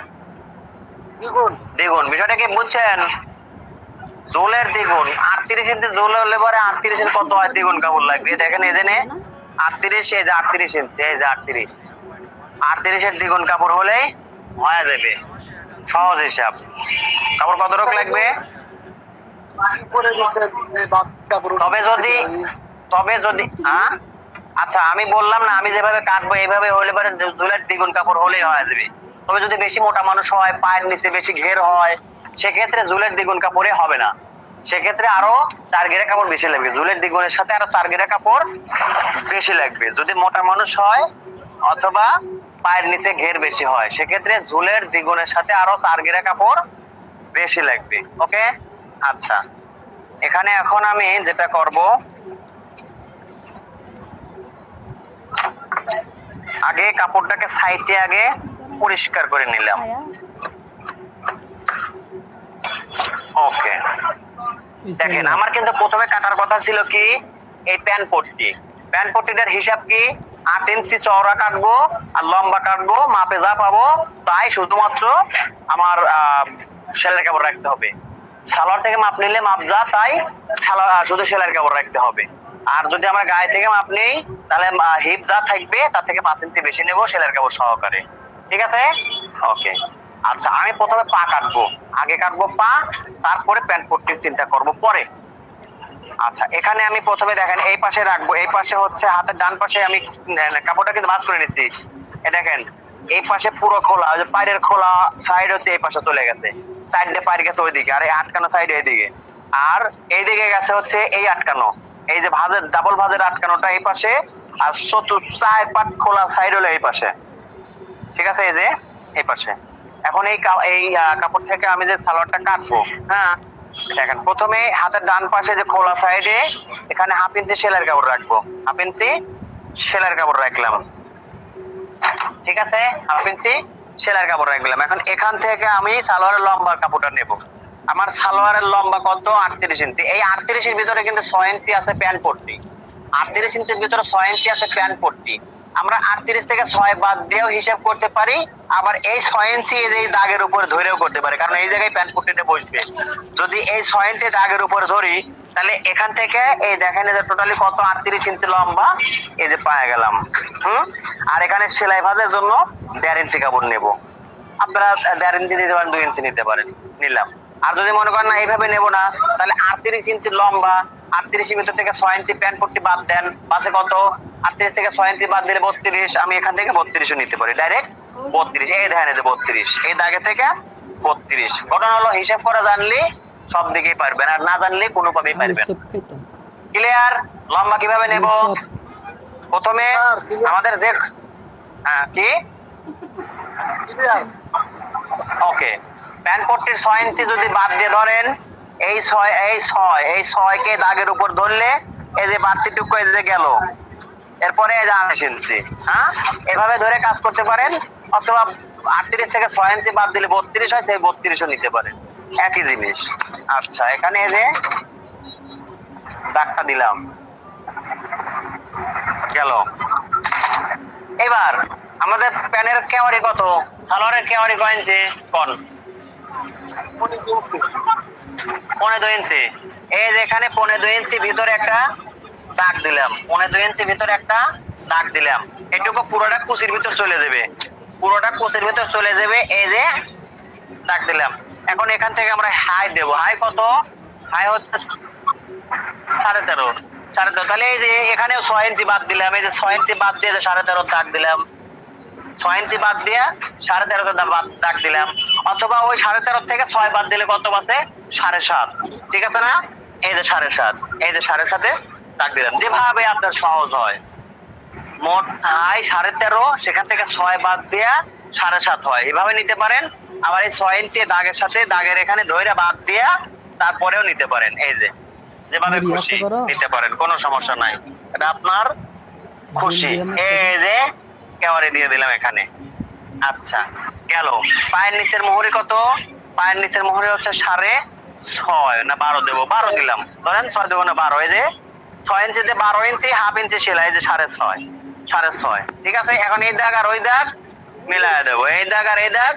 দ্বিগুণ বিষয়টা কি বুঝছেন? জুলের দ্বিগুণ 38 ইঞ্চি জুল হলে পরে 38 ইঞ্চি কত হয়, দ্বিগুণ কাপড় লাগবে। দেখেন এই যে 38, এই যে 38 ইঞ্চি, এই যে 38 এর দ্বিগুণ কাপড় হলেই হয়ে যাবে। সহজ হিসাব। কাপড় কতটুকু লাগবে? তবে যদি আচ্ছা আমি বললাম না, আমি যেভাবে কাটবো এইভাবে হলে পরে জুলের দ্বিগুণ কাপড় হলেই হয়ে যাবে। তবে যদি বেশি মোটা মানুষ হয়, পায়ের নিচে বেশি ঘের হয়, সেক্ষেত্রে জুলের দ্বিগুণ কাপড়ে হবে না। সেক্ষেত্রে আরো 4 গেরা কাপড় বেশি লাগবে, জুলের দ্বিগুণের সাথে আরো 4 গেরা কাপড় বেশি লাগবে যদি মোটা মানুষ হয় অথবা পায়ের নিচে ঘের বেশি হয়। সেক্ষেত্রে ঝুলের দ্বিগুণের সাথে আরো 4 গেরা কাপড় বেশি লাগবে। ওকে, আচ্ছা এখানে এখন আমি যেটা করব, আগে কাপড়টাকে সাইডে আগে পরিষ্কার করে নিলাম। ওকে, দেখেন আমার কিন্তু প্রথমে কাটার কথা ছিল কি, এই প্যান্ট পট্টিটার হিসাব কি, 8 ইঞ্চি চওড়া কাটবো আর লম্বা কাটবো, মাপে যা পাবো তাই শুধুমাত্র আমার সেলাইয়ের কাপড় রাখতে হবে। সালোয়ার থেকে মাপ নিলে মাপ যা তাই শুধু সেলাইয়ের কাপড় রাখতে হবে। আর যদি আমরা গায়ে থেকে মাপ নেই, তাহলে হিপ যা থাকবে তার থেকে 5 ইঞ্চি বেশি নেবো সেলাইয়ের কাপড় সহকারে। ঠিক আছে? ওকে, আচ্ছা আমি প্রথমে পা কাটবো, আগে কাটবো পা, তারপরে প্যান্ট পট্টির চিন্তা করব পরে। আচ্ছা এখানে আমি প্রথমে দেখেন এই পাশে রাখবো, এই পাশে হচ্ছে হাতের ডান পাশে আমি কাপড়টাকে ভাঁজ করে নিচ্ছি। দেখেন এই পাশে পুরো খোলা, ওই যে পায়ের খোলা সাইড হচ্ছে এই পাশে চলে গেছে, সাইডে পায়ের গেছে ওইদিকে, আর এই আটকানো সাইড এইদিকে, আর এইদিকে গেছে হচ্ছে এই আটকানো, এই যে ভাঁজের ডাবল ভাঁজের আটকানোটা এই পাশে, আর চার পাট খোলা সাইড হলো এই পাশে। ঠিক আছে, এই যে এই পাশে। এখন এই কাপড় থেকে আমি যে সালোয়ারটা কাটবো, হ্যাঁ দেখেন প্রথমে হাতের ডান পাশে যে খোলা সাইডে এখানে 1/2 ইঞ্চি সেলাইয়ের কাপড় রাখবো, 1/2 ইঞ্চি সেলাইয়ের কাপড় রাখলাম। ঠিক আছে, 1/2 ইঞ্চি সেলাইয়ের কাপড় রাখলাম। এখন এখান থেকে আমি সালোয়ারের লম্বা কাপড়টা নেব। আমার সালোয়ারের লম্বা কত? 38 ইঞ্চি। এই 38 এর ভিতরে কিন্তু 6 ইঞ্চি আছে প্যান্ট পট্টি, 38 ইঞ্চির ভিতরে 6 ইঞ্চি আছে প্যান্ট পট্টি। আমরা 38 থেকে 6 বাদ দিয়েও হিসাব করতে পারি, আবার এই 6 ইঞ্চি এই যে দাগের উপর ধরেও করতে পারি, কারণ এই জায়গায় প্যান্ট পট্টিটা বসবে। যদি এই 6 ইঞ্চি দাগের উপর ধরি, তাহলে এখান থেকে এই দেখেন যে টোটালি কত, 38 ইঞ্চি লম্বা এই যে পায়ে গেলাম। আর এখানে সেলাই ভাঁজের জন্য 1.5 ইঞ্চি কাপড় নেব। আপনারা 1.5 ইঞ্চি নিতে পারেন, 2 ইঞ্চি নিতে পারেন, নিলাম। আর যদি মনে করেন না এইভাবে নেব না, তাহলে 38 ইঞ্চি লম্বা, 38 এর ভিতর থেকে 6 ইঞ্চি প্যান্ট পট্টি বাদ দেন, বাসে কত, 38 থেকে 6 ইঞ্চি বাদ দিলে 32। আমি এখান থেকে 32ও নিতে পারি, ডাইরেক্ট 32। এই দেখেন এই যে 32, এই দাগে থেকে 32। ঘটনা হলো হিসাব করা জানলে সব দিকেই পারবেন, আর না জানলে কোনোভাবেই পারবেন। ক্লিয়ার? লম্বা কিভাবে নেব? প্রথমে আমাদের যে কি ওকে প্যান্ট পট্টির 6 ইঞ্চি যদি বাদ দিয়ে ধরেন, এই 6 কে দাগের উপর ধরলে এই যে বাড়তিটুকু এই যে গেল, এরপরে এই যে 28 ইঞ্চি, হ্যাঁ এভাবে ধরে কাজ করতে পারেন। অথবা 38 থেকে 6 ইঞ্চি বাদ দিলে 32 হয়, সেই 32ও নিতে পারেন, একই জিনিস। আচ্ছা এখানে এই যে দাগটা দিলাম, গেল। এবার আমাদের প্যানের কেওয়ারি কত, সালোয়ারের কেওয়ারি কয় ইঞ্চি কোন? 2.5 ইঞ্চি। এই যে এখানে 2.5 ইঞ্চি ভিতরে একটা দাগ দিলাম, 2.5 ইঞ্চি ভিতরে একটা দাগ দিলাম। এটুকু পুরোটা কুচির ভিতর চলে যাবে, পুরোটা কুচির ভিতর চলে যাবে। এই যে দাগ দিলাম। এখন এখান থেকে আমরা হাই দেব। হাই কত? হাই হচ্ছে 13.5। তাহলে এই যে এখানেও 6 ইঞ্চি বাদ দিলাম, এই যে 6 ইঞ্চি বাদ দিয়ে 13.5 দাগ দিলাম, 6 ইঞ্চি বাদ দিয়ে 13.5 দাগ দিলাম। অথবা ওই 13.5 থেকে 6 বাদ দিলে কত বাঁচে? 7.5। ঠিক আছে না? এই যে 7.5, এই যে 7.5 দাগ দিলাম। যেভাবে আপনার সহজ হয়, মোট হাই 13.5, সেখান থেকে 6 বাদ দিয়া 7.5 হয়, এভাবে নিতে পারেন। আবার এই 6 ইঞ্চি দাগের সাথে দাগের এখানে ধইরা বাদ দিয়া তারপরেও নিতে পারেন। এই যে যেভাবে খুশি নিতে পারেন, কোনো সমস্যা নাই, এটা আপনার খুশি। এই যে কেওয়ারি দিয়ে দিলাম এখানে। আচ্ছা গেল। পায়ের নিচের মোহরি কত? পায়ের নিচের মোহরি হচ্ছে 6.5 না 12 দেবো, 12 দিলাম। ধরেন 6 দেবো না 12, এই যে 6 ইঞ্চিতে 12 ইঞ্চি, হাফ ইঞ্চি সেলাই, এই যে 6.5। ঠিক আছে, এখন এই দাগ আর ওই দাগ মিলায় দেবো, এই দাগ আর এই দাগ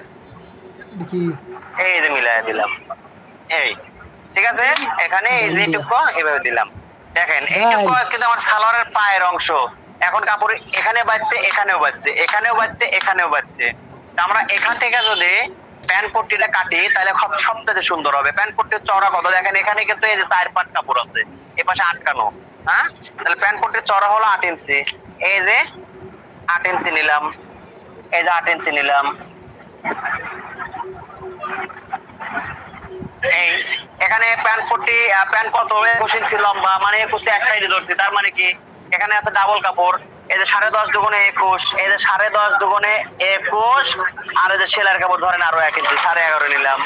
এই যে মিলায় দিলাম। এই ঠিক আছে, এখানে এই যেটুকু এভাবে দিলাম। দেখেন এইটুকু কিন্তু আমার সালোয়ারের পায়ের অংশ। এখন কাপড় এখানে বাজছে, এখানেও বাজছে, এখানেও বাজছে, এখানেও বাজছে। আমরা এখান থেকে যদি প্যান্ট পট্টিটা কাটি তাহলে সবচেয়ে সুন্দর হবে। প্যান্ট পট্টির চওড়া কত? দেখেন এখানে কিন্তু এই যে 4 পাট কাপড় আছে, এ পাশে আটকানো, হ্যাঁ তাহলে প্যান্ট পট্টির চওড়া হলো 8 ইঞ্চি। এই যে 8 ইঞ্চি নিলাম, এই যে 8 ইঞ্চি নিলাম। এই এখানে প্যান্ট পট্টি প্যান্ট কত? 21 ইঞ্চি লম্বা, মানে 21 এক সাইডে ধরছি, তার মানে কি এখানে আছে ডাবল কাপড়। এই যে 10.5 দুগুণে 21, এই যে 10.5 দুগুণে 21, আর এই যে সেলাইয়ের কাপড় ধরেন আরো 1 ইঞ্চি, 11.5 নিলাম।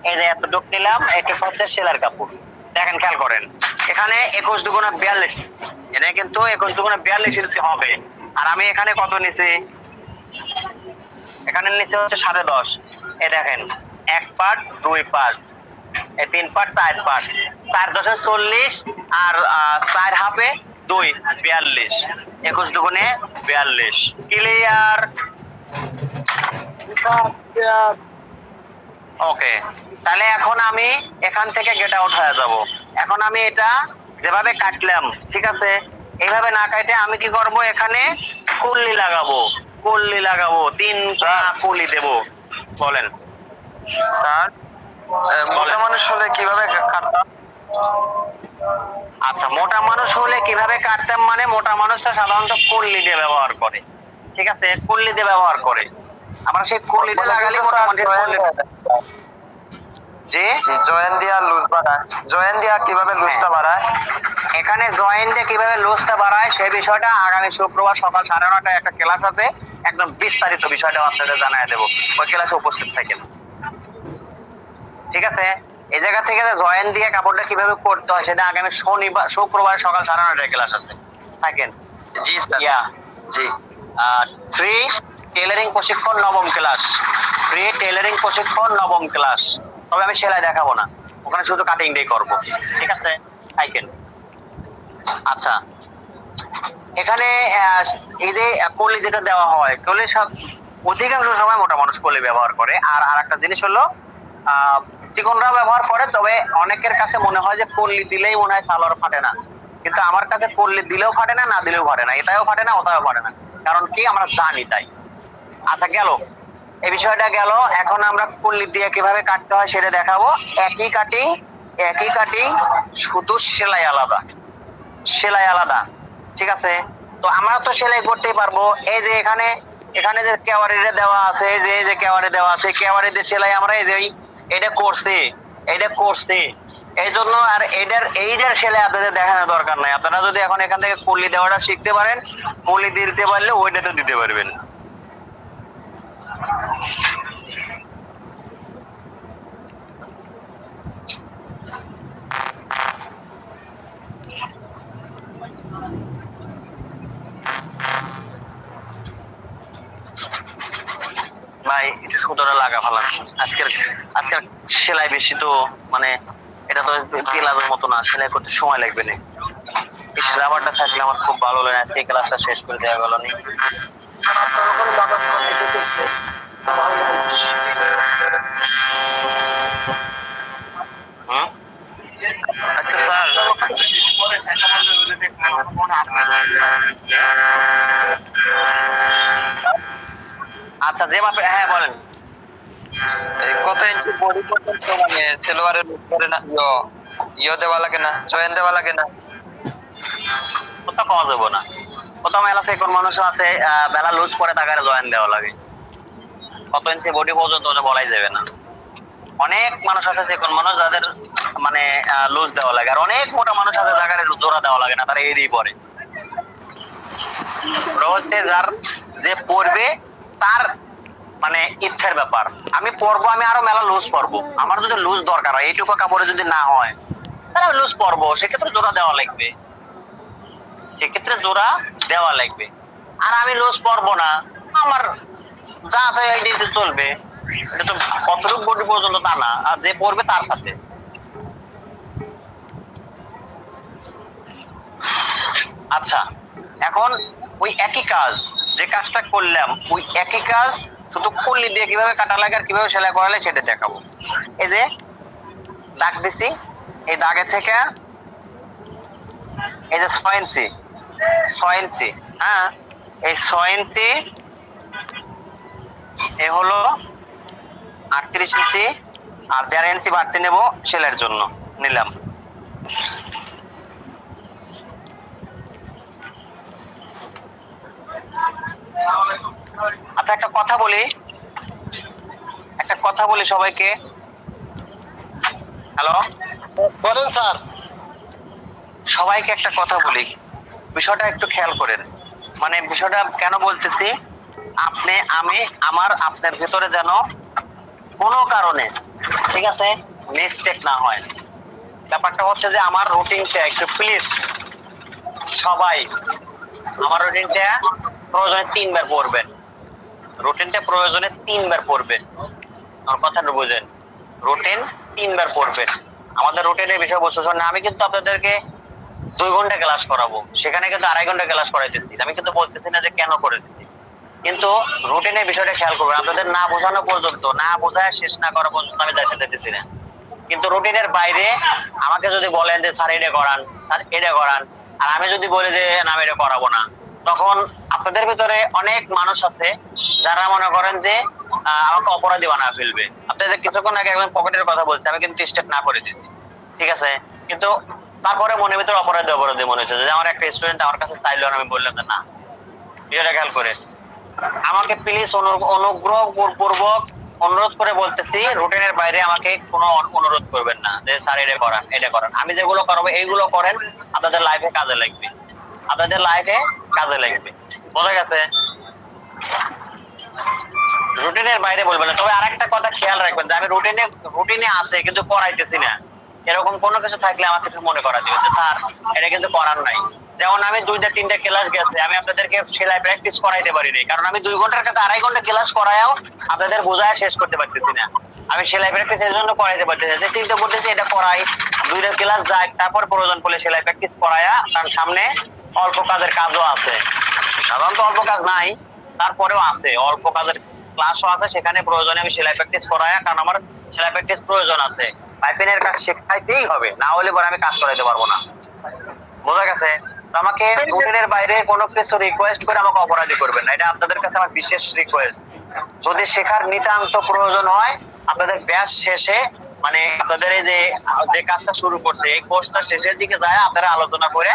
এই যে এতটুক নিলাম, এটা হচ্ছে সেলাইয়ের কাপড়। দেখেন খেয়াল করেন, এখানে 21 দুগুণে 42, এটা কিন্তু 21 দুগুণে 42 ইঞ্চি হবে। আর আমি এখানে কত নিছি? এখানে নিচে হচ্ছে 10.5। এই দেখেন 1 পার্ট 2 পার্ট, এই 3 পার্ট 4 পার্ট, 4 10 40, আর 4 হাফে 2 42, 21 দুগুণে 42। ক্লিয়ার? ওকে, তাহলে এখন আমি এখান থেকে গেট আউট হয়ে যাব। এখন আমি এটা যেভাবে কাটলাম, ঠিক আছে, এইভাবে না কাটে আমি কি করব? এখানে কুল্লি লাগাবো, কুল্লি লাগাবো, 3টা কুলি দেব। বলেন স্যার, মোটা মানুষ হলে কিভাবে কাটতাম? আচ্ছা, মোটা মানুষ হলে কিভাবে কাটতাম মানে মোটা মানুষরা সাধারণত কুল্লি দিয়ে ব্যবহার করে, ঠিক আছে, কুল্লি দিয়ে ব্যবহার করে। আমরা সেই কুল্লিটা লাগালে মোটামুটি জি জয়েন দিয়া লুজ বাড়ায়, জয়েন দিয়া কিভাবে লুজটা বাড়ায়? এখানে জয়েন দিয়ে কিভাবে লুজটা বাড়ায় সেই বিষয়টা আগামী শুক্রবার সকাল 9:30টায় একটা ক্লাস আছে, একদম বিস্তারিত বিষয়টা আপনাদের জানায় দেবো। ওই ক্লাসে উপস্থিত থাকেন, ঠিক আছে। এই জায়গা থেকে জয়েন দিয়ে কাপড়টা কিভাবে করতে হয় সেটা আগামী শুক্রবার সকাল 9:30টায় ক্লাস আছে, থাকেন। জি স্যার, জি। 3 টেলারিং প্রশিক্ষণ নবম ক্লাস, 3 টেলারিং প্রশিক্ষণ নবম ক্লাস। তবে আমি সেলাই দেখাবো না, ওখানে শুধু কাটিং দিয়ে করবো, ঠিক আছে, থাকেন। আচ্ছা, এখানে এই যে কলি যেটা দেওয়া হয়, কলি অধিকাংশ সময় মোটা মানুষ কলি ব্যবহার করে। আর আরেকটা জিনিস হলো চিকনরাও ব্যবহার করে, তবে অনেকের কাছে মনে হয় যে কলি দিলেই মনে হয় সালোয়ার ফাটে না, কিন্তু আমার কাছে কলি দিলেও ফাটে না, না দিলেও ফাটে না, এটাও ফাটে না, ওটাও ফাটে না, কারণ কি আমরা জানি তাই। আচ্ছা গেল, এই বিষয়টা গেল। এখন আমরা কলি দিয়ে কিভাবে কাটতে হয় সেটা দেখাবো। একই কাটিং, শুধু সেলাই আলাদা, সেলাই আলাদা, ঠিক আছে। তো আমরা তো সেলাই করতেই পারবো। এই যে এখানে যে কেওয়ারিটা দেওয়া আছে, এই যে কেওয়ারি দেওয়া আছে, কেওয়ারি দিয়ে সেলাই আমরা এই যে এটা করছি, এই জন্য আর এইটার সেলাই আপনাদের দেখানোর দরকার নাই। আপনারা যদি এখন এখান থেকে পল্লি দেওয়াটা শিখতে পারেন, পল্লি দিতে পারলে ওইটাতে দিতে পারবেন। ভাই একটু সুতোটা লাগা ফেলান। আজকের আজকের সেলাই বেশি তো, মানে এটা তো পেলাজের মতো না, সেলাই করতে সময় লাগবে না। এই রাবারটা থাকলে আমার খুব ভালো লাগে। আজকে ক্লাসটা শেষ করে দেওয়া গেল নি। হুম? আচ্ছা স্যার, আচ্ছা যে মাপে, হ্যাঁ বলেন। কত ইঞ্চি বডি পর্যন্ত মানে সেলোয়ারের উপরে না ইয়ে দেওয়া লাগে না, জয়েন দেওয়া লাগে না? কোথাও পাওয়া যাবো না। কোথাও মেলা থেকে কোন মানুষ আছে বেলা লুজ করে টাকার জয়েন দেওয়া লাগে। কত ইঞ্চি বডি পর্যন্ত ওটা বলাই যাবে না। অনেক মানুষ আছে যে কোন মানুষ যাদের মানে লুজ দেওয়া লাগে, আর অনেক মোটা মানুষ আছে জায়গায় জোড়া দেওয়া লাগে না, তারা এড়িয়ে পড়ে। ওরা হচ্ছে যার যে পড়বে তার মানে ইচ্ছার ব্যাপার। আমি পরবো, আমি আরো মেলা লুজ পরবো, আমার যদি লুজ দরকার হয়, এইটুকু কাপড়ে যদি না হয় তাহলে আমি লুজ পরবো, সেক্ষেত্রে জোড়া দেওয়া লাগবে, সেক্ষেত্রে জোড়া দেওয়া লাগবে। আর আমি লুজ পরবো না, আমার যা আছে এই দিতে চলবে। এটা তো কতটুকু বডি পর্যন্ত তা না, আর যে পড়বে তার সাথে। আচ্ছা, এখন ওই একই কাজ, যে কাজটা করলাম ওই একই কাজ শুধু কল্লি দিয়ে কিভাবে কাটা লাগে আর কিভাবে সেলাই করা লাগে সেটা দেখাবো। এই যে দাগ দিছি, এই দাগের থেকে এই যে 6 ইঞ্চি, 6 ইঞ্চি, হ্যাঁ এই 6 ইঞ্চি এ হলো 38 ইঞ্চি, আর 1.5 ইঞ্চি বাড়তি নেব সেলাইয়ের জন্য, নিলাম। আচ্ছা একটা কথা বলি সবাইকে। হ্যালো, বলেন স্যার। সবাইকে একটা কথা বলি, বিষয়টা একটু খেয়াল করেন। মানে বিষয়টা কেন বলতেছি, আপনি আমি আমার আপনার ভিতরে যেন কোনো কারণে, ঠিক আছে, মিস্টেক না হয়। ব্যাপারটা হচ্ছে যে আমার রুটিনটা একটু প্লিজ সবাই, আমার রুটিনটা প্রয়োজনে 3 বার পড়বেন, রুটিনটা প্রয়োজনে 3 বার পড়বেন। আমার কথাটা বুঝেন, রুটিন 3 বার পড়বেন। আমাদের রুটিনের বিষয়বস্তু শুনে আমি কিন্তু আপনাদেরকে 2 ঘন্টা ক্লাস করাবো, সেখানে কিন্তু 2.5 ঘন্টা ক্লাস করাইতেছি। আমি কিন্তু বলতেছি না যে কেন করেছি, কিন্তু রুটিনের বিষয়টা খেয়াল করবেন। আপনাদের না বোঝানো পর্যন্ত, না বোঝায় শেষ না করা পর্যন্ত আমি যাইতে চাইতেছি না। কিন্তু রুটিনের বাইরে আমাকে যদি বলেন যে স্যার এটা করান, স্যার এটা করান, আর আমি যদি বলি যে না আমি এটা করাবো না, তখন আপনাদের ভিতরে অনেক মানুষ আছে যারা মনে করেন যে আমাকে অপরাধী বানা ফেলবে। আপনাদের কিছুক্ষণ আগে একজন পকেটের কথা বলছে, আমি কিন্তু স্টেপ না করে দিছি, ঠিক আছে, কিন্তু তারপরে মনের ভিতরে অপরাধী মনে হচ্ছে যে আমার একটা স্টুডেন্ট আমার কাছে চাইলো আর আমি বললাম যে না। বিষয়টা খেয়াল করে আমাকে প্লিজ অনুগ্রহ পূর্বক অনুরোধ করে বলতেছি, রুটিনের বাইরে আমাকে কোনো অনুরোধ করবেন না যে স্যার এটা করান, এটা করান। আমি যেগুলো করাবো এইগুলো করেন, আপনাদের লাইফে কাজে লাগবে, আপনাদের লাইফে কাজে লাগবে। বোঝা গেছে? রুটিনের বাইরে বলবেন না। তবে আরেকটা কথা খেয়াল রাখবেন যে আমি রুটিনে আছে কিন্তু করাইতেছি না, এরকম কোনো কিছু থাকলে আমাকে একটু মনে করা দিবেন যে স্যার এটা কিন্তু করার নাই। যেমন আমি 2-3টা ক্লাস গেছে, আমি আপনাদেরকে সেলাই প্র্যাকটিস করাইতে পারিনি, কারণ আমি 2 ঘন্টার কাছে 2.5 ঘন্টা ক্লাস করায়ও আপনাদের বোঝায় শেষ করতে পারতেছি না। আমি সেলাই প্র্যাকটিস এর জন্য করাইতে পারতেছি, যে চিন্তা করতেছি এটা করাই, 2টা ক্লাস যাই, তারপর প্রয়োজন পড়লে সেলাই প্র্যাকটিস করায়া, কারণ সামনে অল্প কাজের কাজও আছে। সাধারণত অল্প কাজ নাই, তারপরেও আছে অল্প কাজের ক্লাসও আছে, সেখানে প্রয়োজনে আমি সেলাই প্র্যাকটিস করায়া, কারণ আমার সেলাই প্র্যাকটিস প্রয়োজন আছে। পাইপিনের কাজ শেখাইতেই হবে, না হলে পরে আমি কাজ করাইতে পারবো না। বোঝা গেছে? আমাকে রুটিনের বাইরে কোনো কিছু রিকোয়েস্ট করে আমাকে অপরাধী করবেন না, এটা আপনাদের কাছে আমার বিশেষ রিকোয়েস্ট। যদি শেখার নিতান্ত প্রয়োজন হয়, আপনাদের ব্যাচ শেষে, মানে আপনাদের এই যে কাজটা শুরু করছে এই কোর্সটা শেষের দিকে যায় আপনারা আলোচনা করে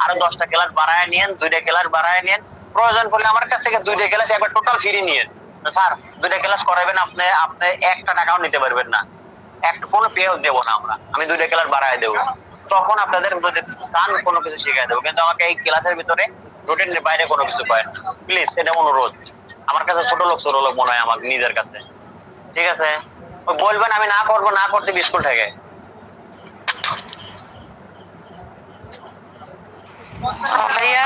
আরো 10টা ক্লাস বাড়ায় নিয়েন, 2টা ক্লাস বাড়ায় নিয়েন। প্রয়োজন পড়লে আমার কাছ থেকে 2টা ক্লাস একবার টোটাল ফ্রি নিয়েন। স্যার 2টা ক্লাস করাবেন, আপনি 1টা টাকাও নিতে পারবেন না, একটা কোনো পেয়েও দেবো না আমি 2টা ক্লাস বাড়ায় দেবো, তখন আপনাদের যদি চান কোনো কিছু শিখাই দেবো, কিন্তু আমাকে এই ক্লাসের ভিতরে রুটিনের বাইরে কোনো কিছু করেন প্লিজ, এটা অনুরোধ। আমার কাছে ছোট লোক মনে হয় আমার নিজের কাছে, ঠিক আছে? ওই বলবেন আমি না করবো, না করতে বিস্কুল থেকে। ভাইয়া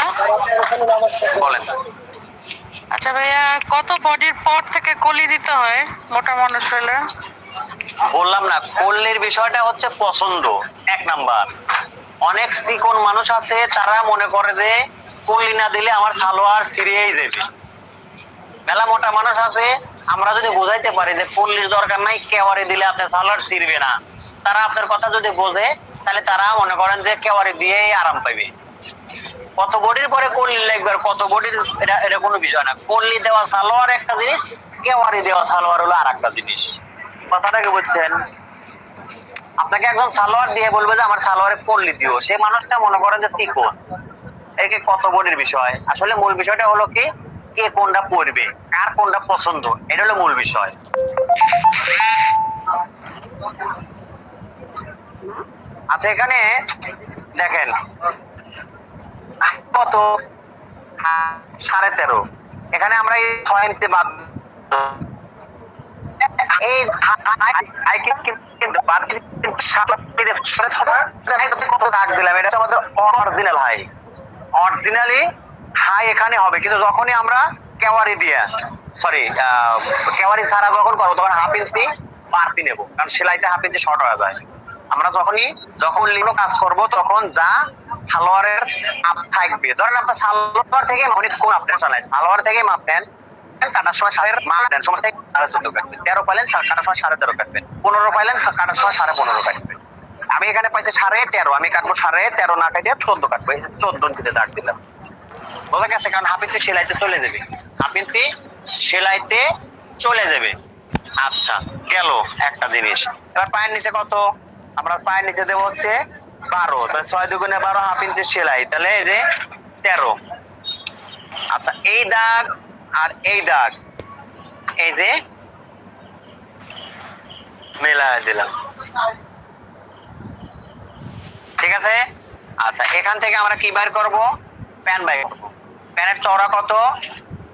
বলেন। আচ্ছা ভাইয়া, কত বডির পর থেকে কলি দিতে হয় মোটা মানুষ হলে? বললাম না, কল্লির বিষয়টা হচ্ছে পছন্দ 1 নাম্বার। অনেক চিকন মানুষ আছে তারা মনে করে যে কল্লি না দিলে আমার সালোয়ার ছিঁড়েই যাবে। মেলা মোটা মানুষ আছে, আমরা যদি বোঝাইতে পারি যে কল্লির দরকার নাই, কেওয়ারি দিলে আপনার সালোয়ার ছিঁড়বে না, তারা আপনার কথা যদি বোঝে তাহলে তারা মনে করেন যে কেওয়ারি দিয়েই আরাম পাইবে। কত বডির পরে কল্লি লাগবে আর কত বডির, এটা কোনো বিষয় না। কল্লি দেওয়া সালোয়ার একটা জিনিস, কেওয়ারি দেওয়া সালোয়ার হলো আর একটা জিনিস। কথাটা কি বুঝছেন? আপনাকে একদম সালোয়ার দিয়ে বলবে যে আমার সালোয়ারে কল্লি দিও, সেই মানুষটা মনে করেন যে চিকন, একে কত বডির বিষয়। আসলে মূল বিষয়টা হলো কি, কে কোনটা পরবে, কার কোনটা পছন্দ, এটা হলো মূল বিষয়। আচ্ছা এখানে দেখেন কত 13.5, এখানে আমরা এই 6 ইঞ্চি বাদ, এই কিন্তু বাদ কত দাগ দিলাম, এটা আমাদের অরিজিনাল হাই, অরিজিনালি হাই এখানে হবে। কিন্তু যখনই আমরা কেওয়ারি দিয়ে কেওয়ারি ছাড়া যখন করবো তখন 1/2 ইঞ্চি বাড়তি নেবো, কারণ সেলাইতে 1/2 ইঞ্চি শর্ট হয়ে যায়। আমরা যখন লিনো কাজ করব তখন যা সালোয়ারের মাপ থাকবে, ধরেন আপনার সালোয়ার থেকে অনেক কোন আপনার চালাই, সালোয়ার থেকে মাপ নেন, কাটার সময় সাড়ে মাপ নেন, সময় থেকে 14.5 কাটবেন, 13 পাইলেন কাটার সময় 13.5 কাটবেন, 15 পাইলেন কাটার সময় 15.5 কাটবেন। আমি এখানে পাইছি 13.5, আমি কাটবো 13.5 না কাটে 14 কাটবো, এই 14 ইঞ্চিতে দাগ দিলাম। বোঝা গেছে? কারণ 1/2 ইঞ্চি সেলাইতে চলে যাবে, 1/2 ইঞ্চি সেলাইতে চলে যাবে। আচ্ছা গেল একটা জিনিস। এবার পায়ের নিচে কত? আমরা পায়ের নিচে দেবো হচ্ছে 12, তাহলে 6 দুগুণে 12, 1/2 ইঞ্চি সেলাই, তাহলে এই যে 13। আচ্ছা এই দাগ আর এই দাগ এই যে মেলা দিলাম, ঠিক আছে? আচ্ছা এখান থেকে আমরা কি বাইর করব? প্যান বাইর করব। প্যানের চওড়া কত?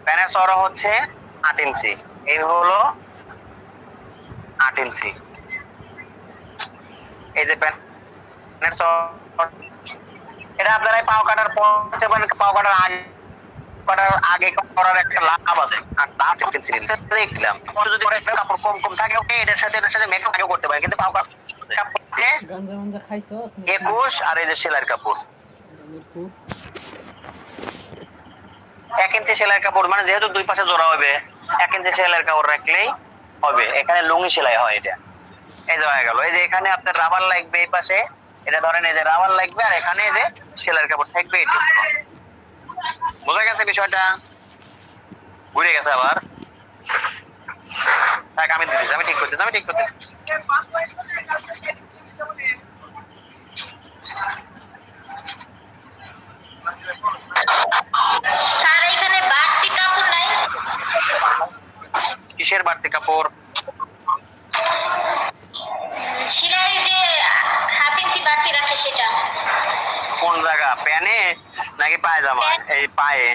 প্যানের চওড়া হচ্ছে 8 ইঞ্চি, এই হলো 8 ইঞ্চি। এই যে প্যানের চওড়া, এটা আপনারা পাও কাটার পর পাও কাটার আগে করার একটা লাভ আছে, আর লাভ দেখলাম যদি কাপড় কম থাকে ওকে, এটার সাথে মেকআপ আগেও করতে পারে, কিন্তু পাও কাটা 21 আর এই যে সেলাইয়ের কাপড় 1 ইঞ্চি সেলাইয়ের কাপড়, মানে যেহেতু দুই পাশে জোড়া হবে 1 ইঞ্চি সেলাইয়ের কাপড় রাখলেই হবে। এখানে লুঙ্গি সেলাই হয়, এটা এই যে হয়ে গেল। এই যে এখানে আপনার রাবার লাগবে এই পাশে, এটা ধরেন এই যে রাবার লাগবে, আর এখানে এই যে সেলাইয়ের কাপড় থাকবে, এটা বোঝা গেছে বিষয়টা? ঘুরে গেছে আবার, আমি দিতেছি, আমি ঠিক করতেছি। স্যার এখানে বাড়তি কাপড় নাই? কিসের বাড়তি কাপড়? সেলাই যে 1/2 ইঞ্চি বাড়তি রাখে সেটা কোন জায়গা, প্যানে নাকি পায়জামা? এই পায়ে,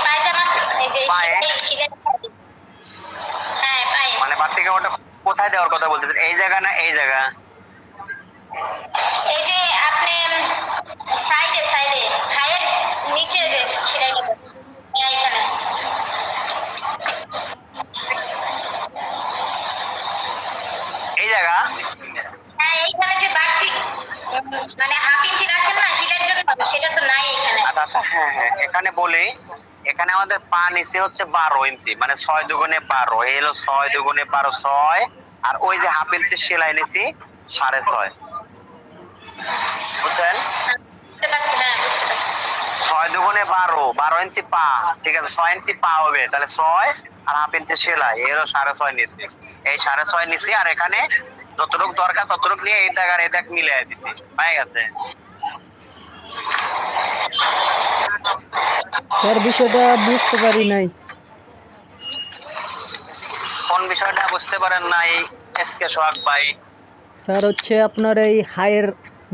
পায়জামা, এই যে পায়ে? সেলাই, হ্যাঁ পায়ে। মানে বাড়তি কাপড়টা কোথায় দেওয়ার কথা বলতেছেন, এই জায়গা না এই জায়গা? এই যে আপনি সাইডে হাইয়ের নিচে যে সেলাই করবেন, এইখানে। এই জায়গা? হ্যাঁ এইখানে যে বাড়তি মানে 1/2 ইঞ্চি রাখেন না সেলাইয়ের জন্য, সেটা তো নাই এখানে। আচ্ছা হ্যাঁ, এখানে বলি, এখানে আমাদের পা নিচে হচ্ছে 12 ইঞ্চি, মানে 6 দুগুণে 12, এই হলো 6 দুগুণে 12 6, আর ওই যে 1/2 ইঞ্চি সেলাই নিছি 6.5, বুঝছেন? 6 দুগুণে 12 ইঞ্চি পা, ঠিক আছে? 6 ইঞ্চি পা হবে, তাহলে 6 আর 1/2 ইঞ্চি সেলাই, এই হলো 6.5 নিছি, এই 6.5 নিছি, আর এখানে যতটুকু দরকার ততটুকু নিয়ে এই দাগ আর এই দাগ মিলাই দিছি, হয়ে গেছে? স্যার বিষয়টা বুঝতে পারি নাই। কোন বিষয়টা বুঝতে পারেন নাই? এসকে সোহাগ ভাই। স্যার হচ্ছে আপনার এই হাইয়ের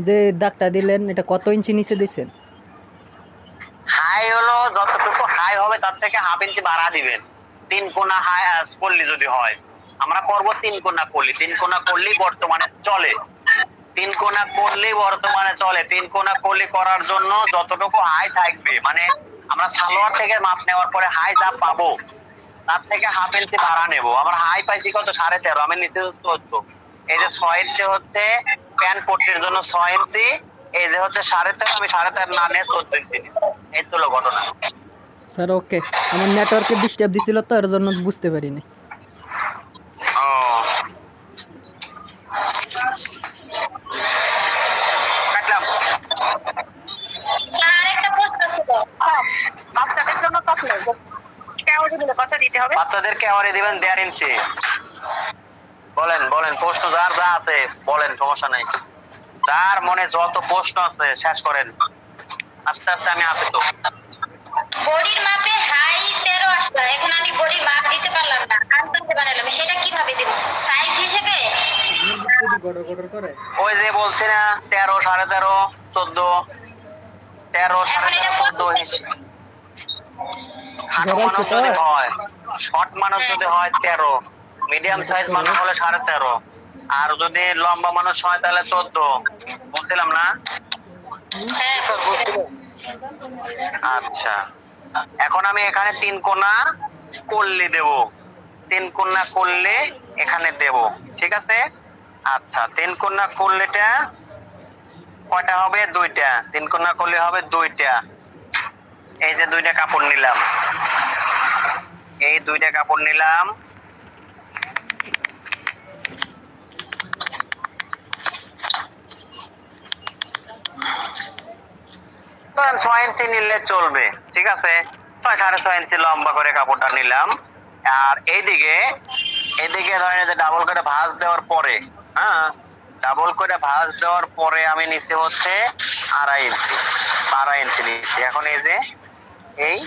যে দাগটা দিলেন এটা কত ইঞ্চি নিচে দিছেন? হাই হলো যতটুকু হাই হবে তার থেকে হাফ ইঞ্চি বাড়া দিবেন। 3 কোনা হাই করলি যদি হয়, আমরা করব 3 কোনা করলি। 3 কোনা করলেই বর্তমানে চলে। 3 কোনা করলেই বর্তমানে চলে। 3 কোনা করলি করার জন্য যতটুকু হাই থাকবে, মানে আমরা সালোয়ার থেকে মাপ নেওয়ার পরে হাই যা পাবো তার থেকে হাফ ইঞ্চি ভাড়া নেব। আমার হাই পাইছি কত 13.5, আমি নিচে 14। এই যে 6 ইঞ্চি হচ্ছে প্যান্ট পট্টির জন্য 6 ইঞ্চি, এই যে হচ্ছে 13.5, আমি 13.5 না নিয়ে 14 ইঞ্চি নিছি। এই ছিল ঘটনা। স্যার ওকে, আমার নেটওয়ার্কে ডিস্টার্ব দিছিল তো এর জন্য বুঝতে পারিনি। ও কাটলাম। স্যার আরেকটা প্রশ্ন ছিল। বাচ্চাদের জন্য চকলেট কেমন দিলে কত দিতে হবে? বাচ্চাদেরকে আওয়ারে দিবেন 1.5 ইঞ্চি। বলেন বলেন, প্রশ্ন যার যা আছে বলেন, সমস্যা নাই। যার মনে যত প্রশ্ন আছে শেষ করেন, আস্তে আস্তে আমি আছি তো। বডির মাপে হাই 13 আসলো, এখন আমি বডির মাপ দিতে পারলাম না, আনতে বানালাম, সেটা কিভাবে দেব? সাইজ হিসেবে? ওই যে বলছি না 13, 13.5, 14, 13, 13.5, 14 হিসেবে। খাটো মানুষ যদি হয়, শর্ট মানুষ যদি হয় 13, মিডিয়াম সাইজ মানুষ হলে 13.5, আর যদি লম্বা মানুষ হয় তাহলে 14। বলছিলাম না? হ্যাঁ। আচ্ছা, এখন আমি এখানে 3 কোনা কল্লি দেব। 3 কোনা করলে এখানে দেব, ঠিক আছে? আচ্ছা, 3 কোনা করলেটা কয়টা হবে? 2টা। 3 কোনা করলে হবে 2টা। এই যে 2টা কাপড় নিলাম, এই 2টা কাপড় নিলাম। তো 6 ইঞ্চি নিলে চলবে, ঠিক আছে? 6.5 ইঞ্চি লম্বা করে কাপড়টা নিলাম। আর এইদিকে ধরেন যে ডাবল করে ভাঁজ দেওয়ার পরে, হ্যাঁ, ডাবল করে ভাঁজ দেওয়ার পরে আমি নিচে হচ্ছে 2.5 ইঞ্চি, 12 ইঞ্চি নিচ্ছি। এখন এই যে এই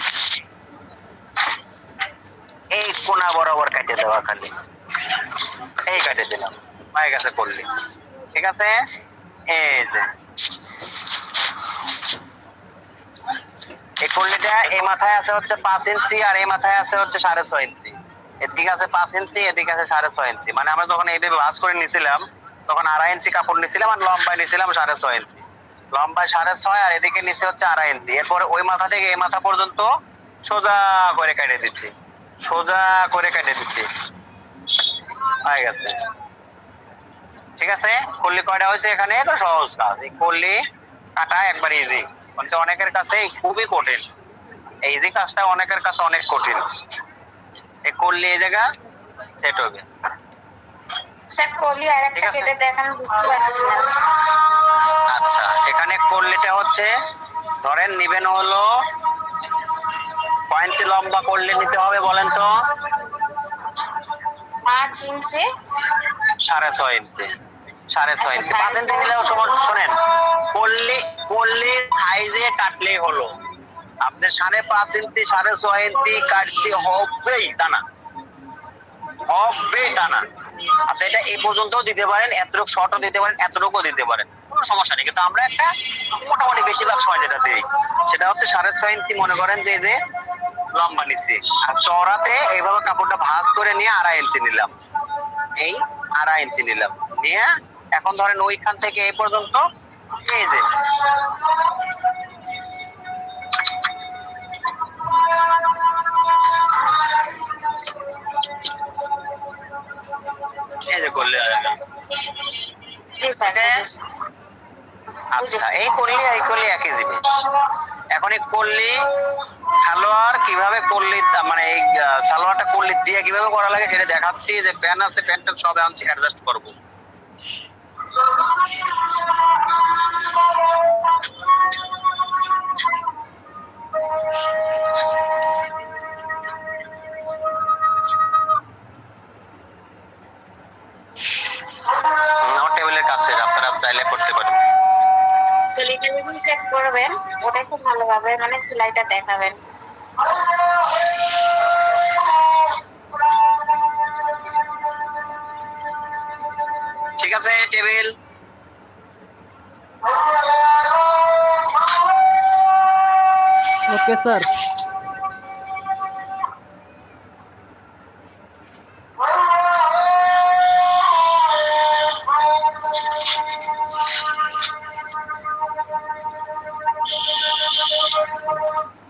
এই কোনা বরাবর কেটে দেওয়া, খালি এই কেটে দিলাম, হয়ে গেছে করলি, ঠিক আছে? এই যে এই কল্লিটা এই মাথায় আছে হচ্ছে 5 ইঞ্চি, আর এই মাথায় আছে হচ্ছে 6.5 ইঞ্চি। এদিকে আছে 5 ইঞ্চি, এদিকে আছে 6.5 ইঞ্চি। মানে আমরা যখন এইভাবে ভাঁজ করে নিছিলাম তখন 2.5 ইঞ্চি কাপড় নিছিলাম, আর লম্বায় নিছিলাম 6.5 ইঞ্চি। লম্বায় 6.5, আর এদিকে নিচে হচ্ছে 2.5 ইঞ্চি। এরপরে ওই মাথা থেকে এই মাথা পর্যন্ত সোজা করে কেটে দিচ্ছি, সোজা করে কেটে দিচ্ছি, হয়ে গেছে, ঠিক আছে? কল্লি কয়টা হয়েছে এখানে? এটা সহজ কাজ। এই কল্লি কাটা একবার ইজি, কিন্তু অনেকের কাছে খুবই কঠিন। এই যে কাজটা অনেকের কাছে অনেক কঠিন। এই করলে এই জায়গা সেট হবে। স্যার কলি আরেকটা কেটে দেখান, বুঝতে পারছি না। আচ্ছা, এখানে করলেটা হচ্ছে ধরেন নিবেন হলো 5 ইঞ্চি লম্বা করলে নিতে হবে বলেন তো? 5 ইঞ্চি 6.5 ইঞ্চি, 6.5 ইঞ্চি। 5 ইঞ্চি নিলেও শোনেন, করলে সাইজে কাটলেই হলো। আপনি 5.5 ইঞ্চি 6.5 ইঞ্চি কাটতে হবেই তা না, হবেই তা না। আপনি এটা এই পর্যন্তও দিতে পারেন, এতটুকু শর্টও দিতে পারেন, এতটুকুও দিতে পারেন, কোনো সমস্যা নেই। কিন্তু আমরা একটা মোটামুটি বেশিরভাগ সময় যেটা দিই সেটা হচ্ছে 6.5 ইঞ্চি, মনে করেন যে লম্বা নিচ্ছি, আর চওড়াতে এইভাবে কাপড়টা ভাঁজ করে নিয়ে 2.5 ইঞ্চি নিলাম, এই 2.5 ইঞ্চি নিলাম নিয়ে এখন ধরেন ওইখান থেকে এই পর্যন্ত এই যে এই যে করলে জি স্যার। আচ্ছা, এই করলি একই জিনিস। এখন এই করলি সালোয়ার কিভাবে করলি, মানে এই সালোয়ারটা করলি দিয়ে কিভাবে করা লাগে সেটা দেখাচ্ছি। যে প্যান্ট আছে, প্যান্টটা সব আনছি, অ্যাডজাস্ট করবো। আমার টেবিলের কাছে আপনারা চাইলে করতে পারেন। কলিটা যখন সেট করবেন ওটা খুব ভালোভাবে মানে সেলাইটা দেখাবেন। আছে টেবিল। Okay sir.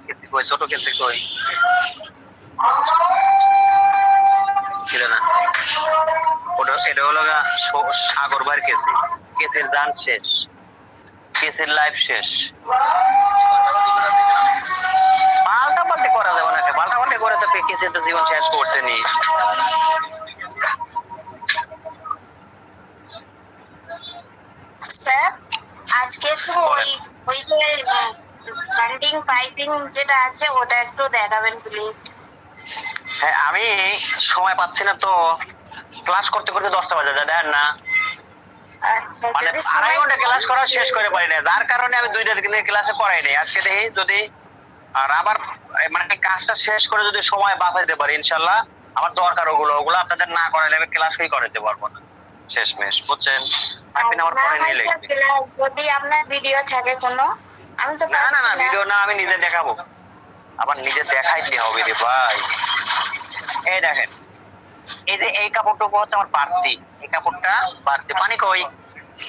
কেসি কই, ছোট কেসি কই? ছিল না। এটা হলো সাগর ভাইয়ের কেসি। কেসির জান শেষ, কেসির লাইফ শেষ। পাল্টাপাল্টি করা যাবে না, পাল্টাপাল্টি করে তো কেসির তো জীবন শেষ করছে নি। স্যার আজকে একটু ওই ওই যে প্লান্টিং পাইপিং যেটা আছে ওটা একটু দেখাবেন প্লিজ। হ্যাঁ, আমি সময় পাচ্ছি না তো, ক্লাস করতে করতে 10টা বাজে যায়, দেখেন না? আচ্ছা মানে যদি 2.5 ঘন্টা ক্লাস করা শেষ করে পারি না, যার কারণে আমি 2টা দিনে ক্লাসে পড়াই নাই। আজকে দেখি যদি আর আবার মানে কাজটা শেষ করে যদি সময় বাঁচাইতে পারি ইনশাল্লাহ, আমার দরকার ওগুলো আপনাদের না করাইলে আমি ক্লাসই করাইতে পারবো না শেষমেশ, বুঝছেন? একদিন আমার পরে নিয়ে লিখবে। যদি আপনার ভিডিও থাকে কোনো, আমি তো না না পাচ্ছি না, না। ভিডিও না, আমি নিজে দেখাবো। আবার নিজে দেখাইতে হবে রে ভাই। এই দেখেন, এই যে এই কাপড়টুকু হচ্ছে আমার বাড়তি, এই কাপড়টা বাড়তি। পানি কই?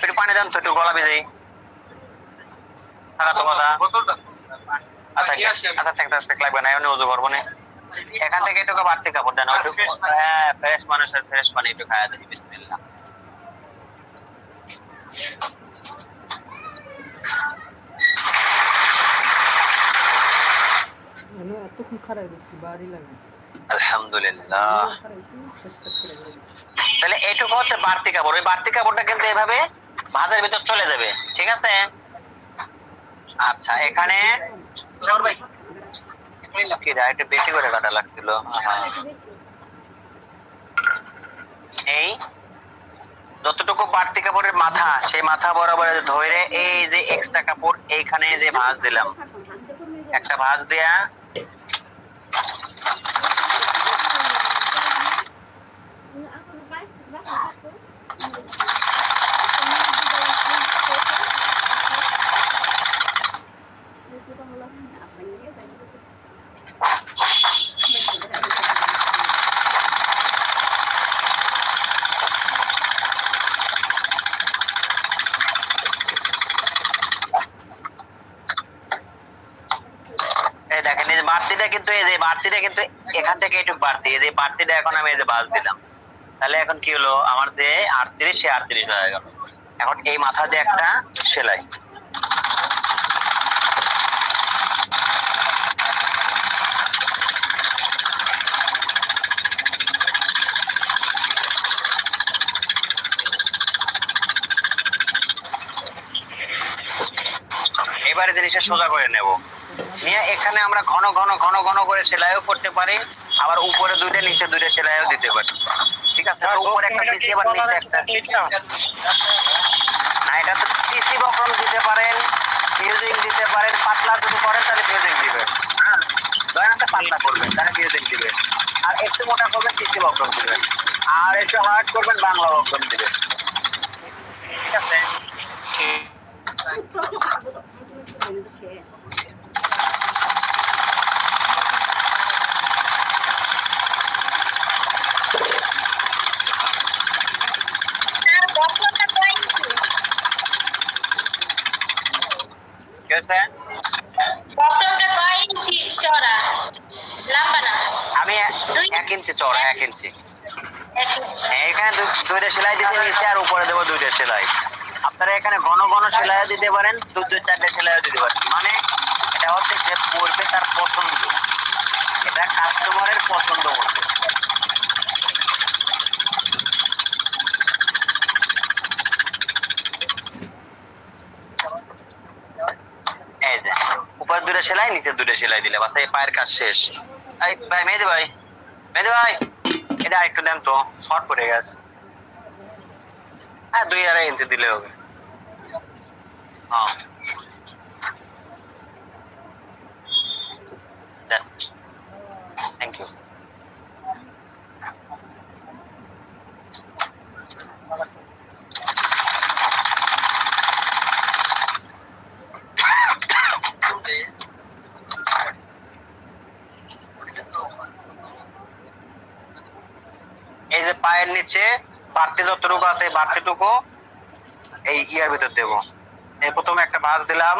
একটু পানি দেন তো, একটু গলা ভিজাই। থাকা তো কথা। আচ্ছা থাক লাগবে না, এমনি উজু করবো না। এখান থেকে একটু বাড়তি কাপড় দেন একটু। হ্যাঁ, ফ্রেশ মানুষের ফ্রেশ পানি একটু খাওয়া দিই, বিসমিল্লাহ। এতক্ষণ খারাপ দিচ্ছি, বাড়ি লাগে। আলহামদুলিল্লাহ। তাহলে এইটুকু হচ্ছে বাড়তি কাপড়। ওই বাড়তি কাপড়টা কিন্তু এভাবে ভাঁজের ভিতর চলে যাবে, ঠিক আছে? আচ্ছা, এখানে একটু বেশি করে কাটা লাগছিল। এই যতটুকু বাড়তি কাপড়ের মাথা, সেই মাথা বরাবর ধরে এই যে এক্সট্রা কাপড় এইখানে যে ভাঁজ দিলাম, একটা ভাঁজ দেয়া দেখেন, এই যে বাড়তিটা কিন্তু এখান থেকে একটু বাড়তি, এই যে বাড়তিটা এখন আমি এই যে বাজ দিলাম, তাহলে এখন কি হলো, আমার যে 38 সে 38 হয়ে গেল। এখন এই মাথা দিয়ে একটা সেলাই। এবারে জিনিসটা সোজা করে নেব নিয়ে এখানে আমরা ঘন ঘন ঘন ঘন করে সেলাইও করতে পারি, আবার উপরে দুইটা নিচে দুইটা সেলাইও দিতে পারি, ঠিক আছে? আর উপরে একটা পিসি, আবার নিচে একটা। না, এটা তো পিসি বক্রম দিতে পারেন, ফিউজিং দিতে পারেন। পাতলা যদি করেন তাহলে ফিউজিং দিবেন, হ্যাঁ। ধরেন আপনি পাতলা করবেন তাহলে ফিউজিং দিবেন, আর একটু মোটা করবেন পিসি বক্রম দিবেন, আর একটু হার্ড করবেন বাংলা বক্রম দিবেন, ঠিক আছে? আমি 1 ইঞ্চি চড়া, 1 ইঞ্চি। এখানে দুইটা সেলাই দিতে নিচে, আর উপরে দেবো দুইটা সেলাই। আপনারা এখানে ঘন ঘন সেলাই দিতে পারেন, দুই চারটে সেলাই দিতে পারেন। মানে এটা হচ্ছে যে পড়বে তার পছন্দ, এটা কাস্টমারের পছন্দ মতো। এই যে উপরে দুটো সেলাই, নিচে দুটো সেলাই দিলে বাস, এই পায়ের কাজ শেষ। এই ভাই, মেহেদি ভাই, এটা একটু দেন তো, শর্ট পড়ে গেছে। হ্যাঁ, 2.5 ইঞ্চি দিলে হবে। হ্যাঁ, থ্যাংক ইউ। পায়ের নিচে বাড়তি যতটুকু আছে বাড়তিটুকু এই ইয়ার ভিতর দেব। এই প্রথমে একটা ভাঁজ দিলাম,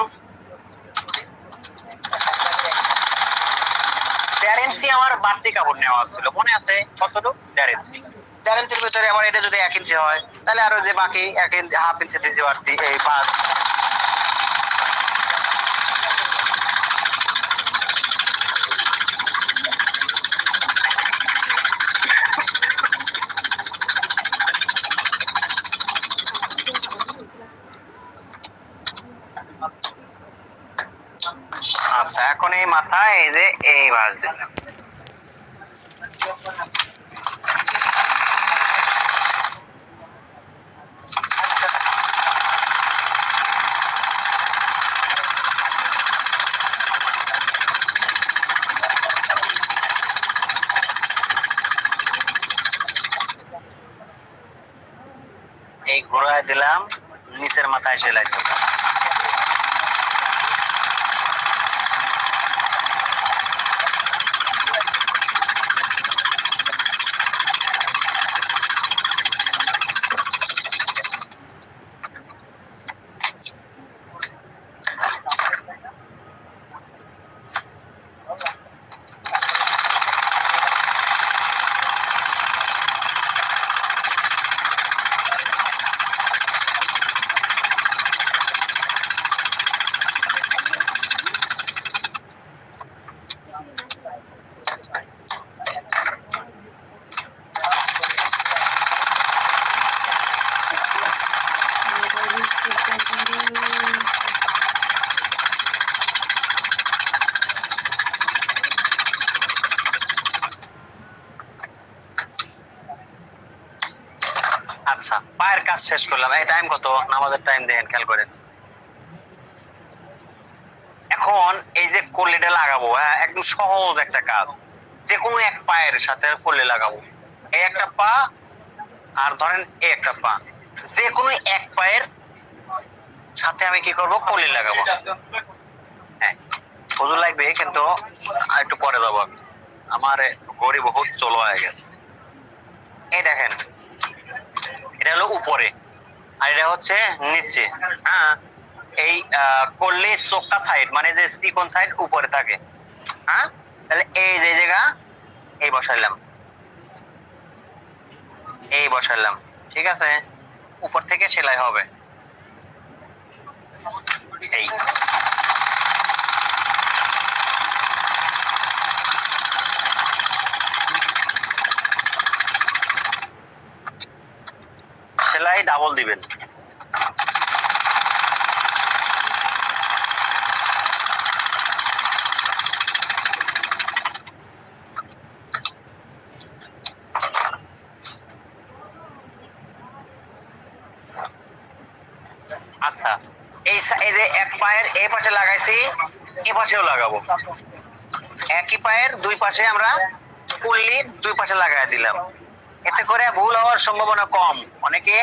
1.5 ইঞ্চি আমার বাড়তি কাপড় নেওয়া ছিল, মনে আছে কতটুকু? 1.5 ইঞ্চি। 1.5 ইঞ্চির ভিতরে আমার এটা যদি 1 ইঞ্চি হয় তাহলে আরো যে বাকি 1 ইঞ্চি, হাফ ইঞ্চি দিয়েছি বাড়তি এই ভাঁজ। আচ্ছা এখন এই মাথায় এই যে এই ভাঁজ দিলাম। এই ঘোড়ায় দিলাম, নিচের মাথায় সেলাই করলাম। আচ্ছা পায়ের কাজ শেষ করলাম। এই টাইম কত? নামাজের টাইম দেখেন, খেয়াল করেন। এখন এই যে কলিটা লাগাবো, হ্যাঁ একদম সহজ একটা কাজ, যে কোনো এক পায়ের সাথে কলি লাগাবো। এই একটা পা আর ধরেন এই একটা পা, যে কোনো এক পায়ের সাথে আমি কি করব? কলি লাগাবো। হ্যাঁ হুজুর লাগবে কিন্তু আর একটু পরে যাবো আমি, আমার ঘড়ি বহুত চলো হয়ে গেছে। এই দেখেন এটা হলো উপরে আর এটা হচ্ছে নিচে। হ্যাঁ এই করলে চোখটা সাইড মানে যে চিকন সাইড উপরে থাকে। হ্যাঁ তাহলে এই যে জায়গা এই বসাইলাম, এই বসাইলাম, ঠিক আছে? উপর থেকে সেলাই হবে এই। সেলাই ডাবল দিবেন। আচ্ছা এই যে এক পায়ের এই পাশে লাগাইছি, এ পাশেও লাগাবো। একই পায়ের দুই পাশে আমরা কলি দুই পাশে লাগাই দিলাম, এতে করে ভুল হওয়ার সম্ভাবনা কম। অনেকে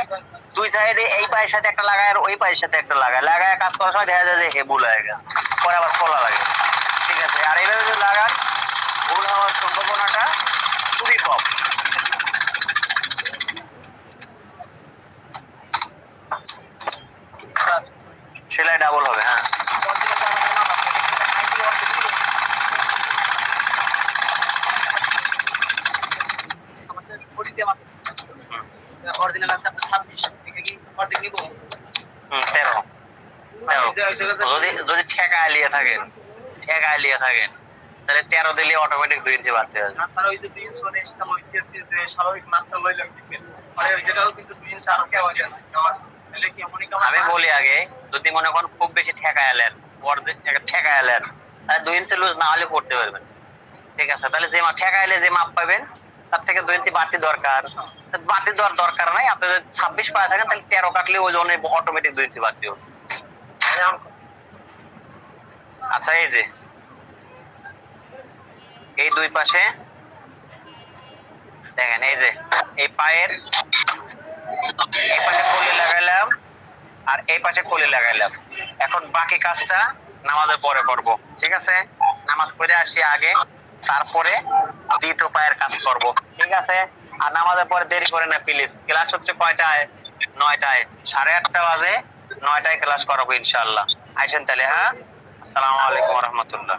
দুই সাইডে এই পায়ের সাথে একটা লাগায় আর ওই পায়ের সাথে একটা লাগায় কাজ করার সময় দেখা যায় যে হে ভুল হয়ে গেছে, পরে আবার খোলা লাগে। ঠিক আছে, আর এইভাবে যদি লাগান ভুল হওয়ার সম্ভাবনাটা খুবই কম। সেলাই ডাবল হবে। হ্যাঁ যদি ঠেকায় লিয়ে থাকেন তাহলে 13 দিলে অটোমেটিক 2 ইঞ্চি বাড়তে হবে। আমি বলি আগে, যদি মনে করেন খুব বেশি ঠেকায় এলেন তাহলে 2 ইঞ্চি লুজ না হলে করতে পারবেন। ঠিক আছে, তাহলে যে ঠেকায় এলে যে মাপ পাবেন তার থেকে 2 ইঞ্চি বাড়তি দেওয়ার দরকার নাই। আপনি যদি 26 পায়ে থাকেন তাহলে 13 কাটলে ওই জন্য অটোমেটিক 2 ইঞ্চি বাড়তি হবে। আচ্ছা এই যে এই দুই পাশে দেখেন, এই যে এই পায়ের এই পাশে কলি লাগাইলাম আর এই পাশে কলি লাগাইলাম। এখন বাকি কাজটা নামাজের পরে করব। ঠিক আছে, নামাজ পড়ে আসি আগে, তারপরে দ্বিতীয় পায়ের কাজ করব। ঠিক ঠিক আছে? আর নামাজের পরে দেরি করে না প্লিজ। ক্লাস হচ্ছে কয়টায়? 9টায়। 8:30 বাজে 9টায় ক্লাস করাবো ইনশাআল্লাহ। আইসেন তাহলে, হ্যাঁ? আসসালামু আলাইকুম ওয়া রাহমাতুল্লাহ।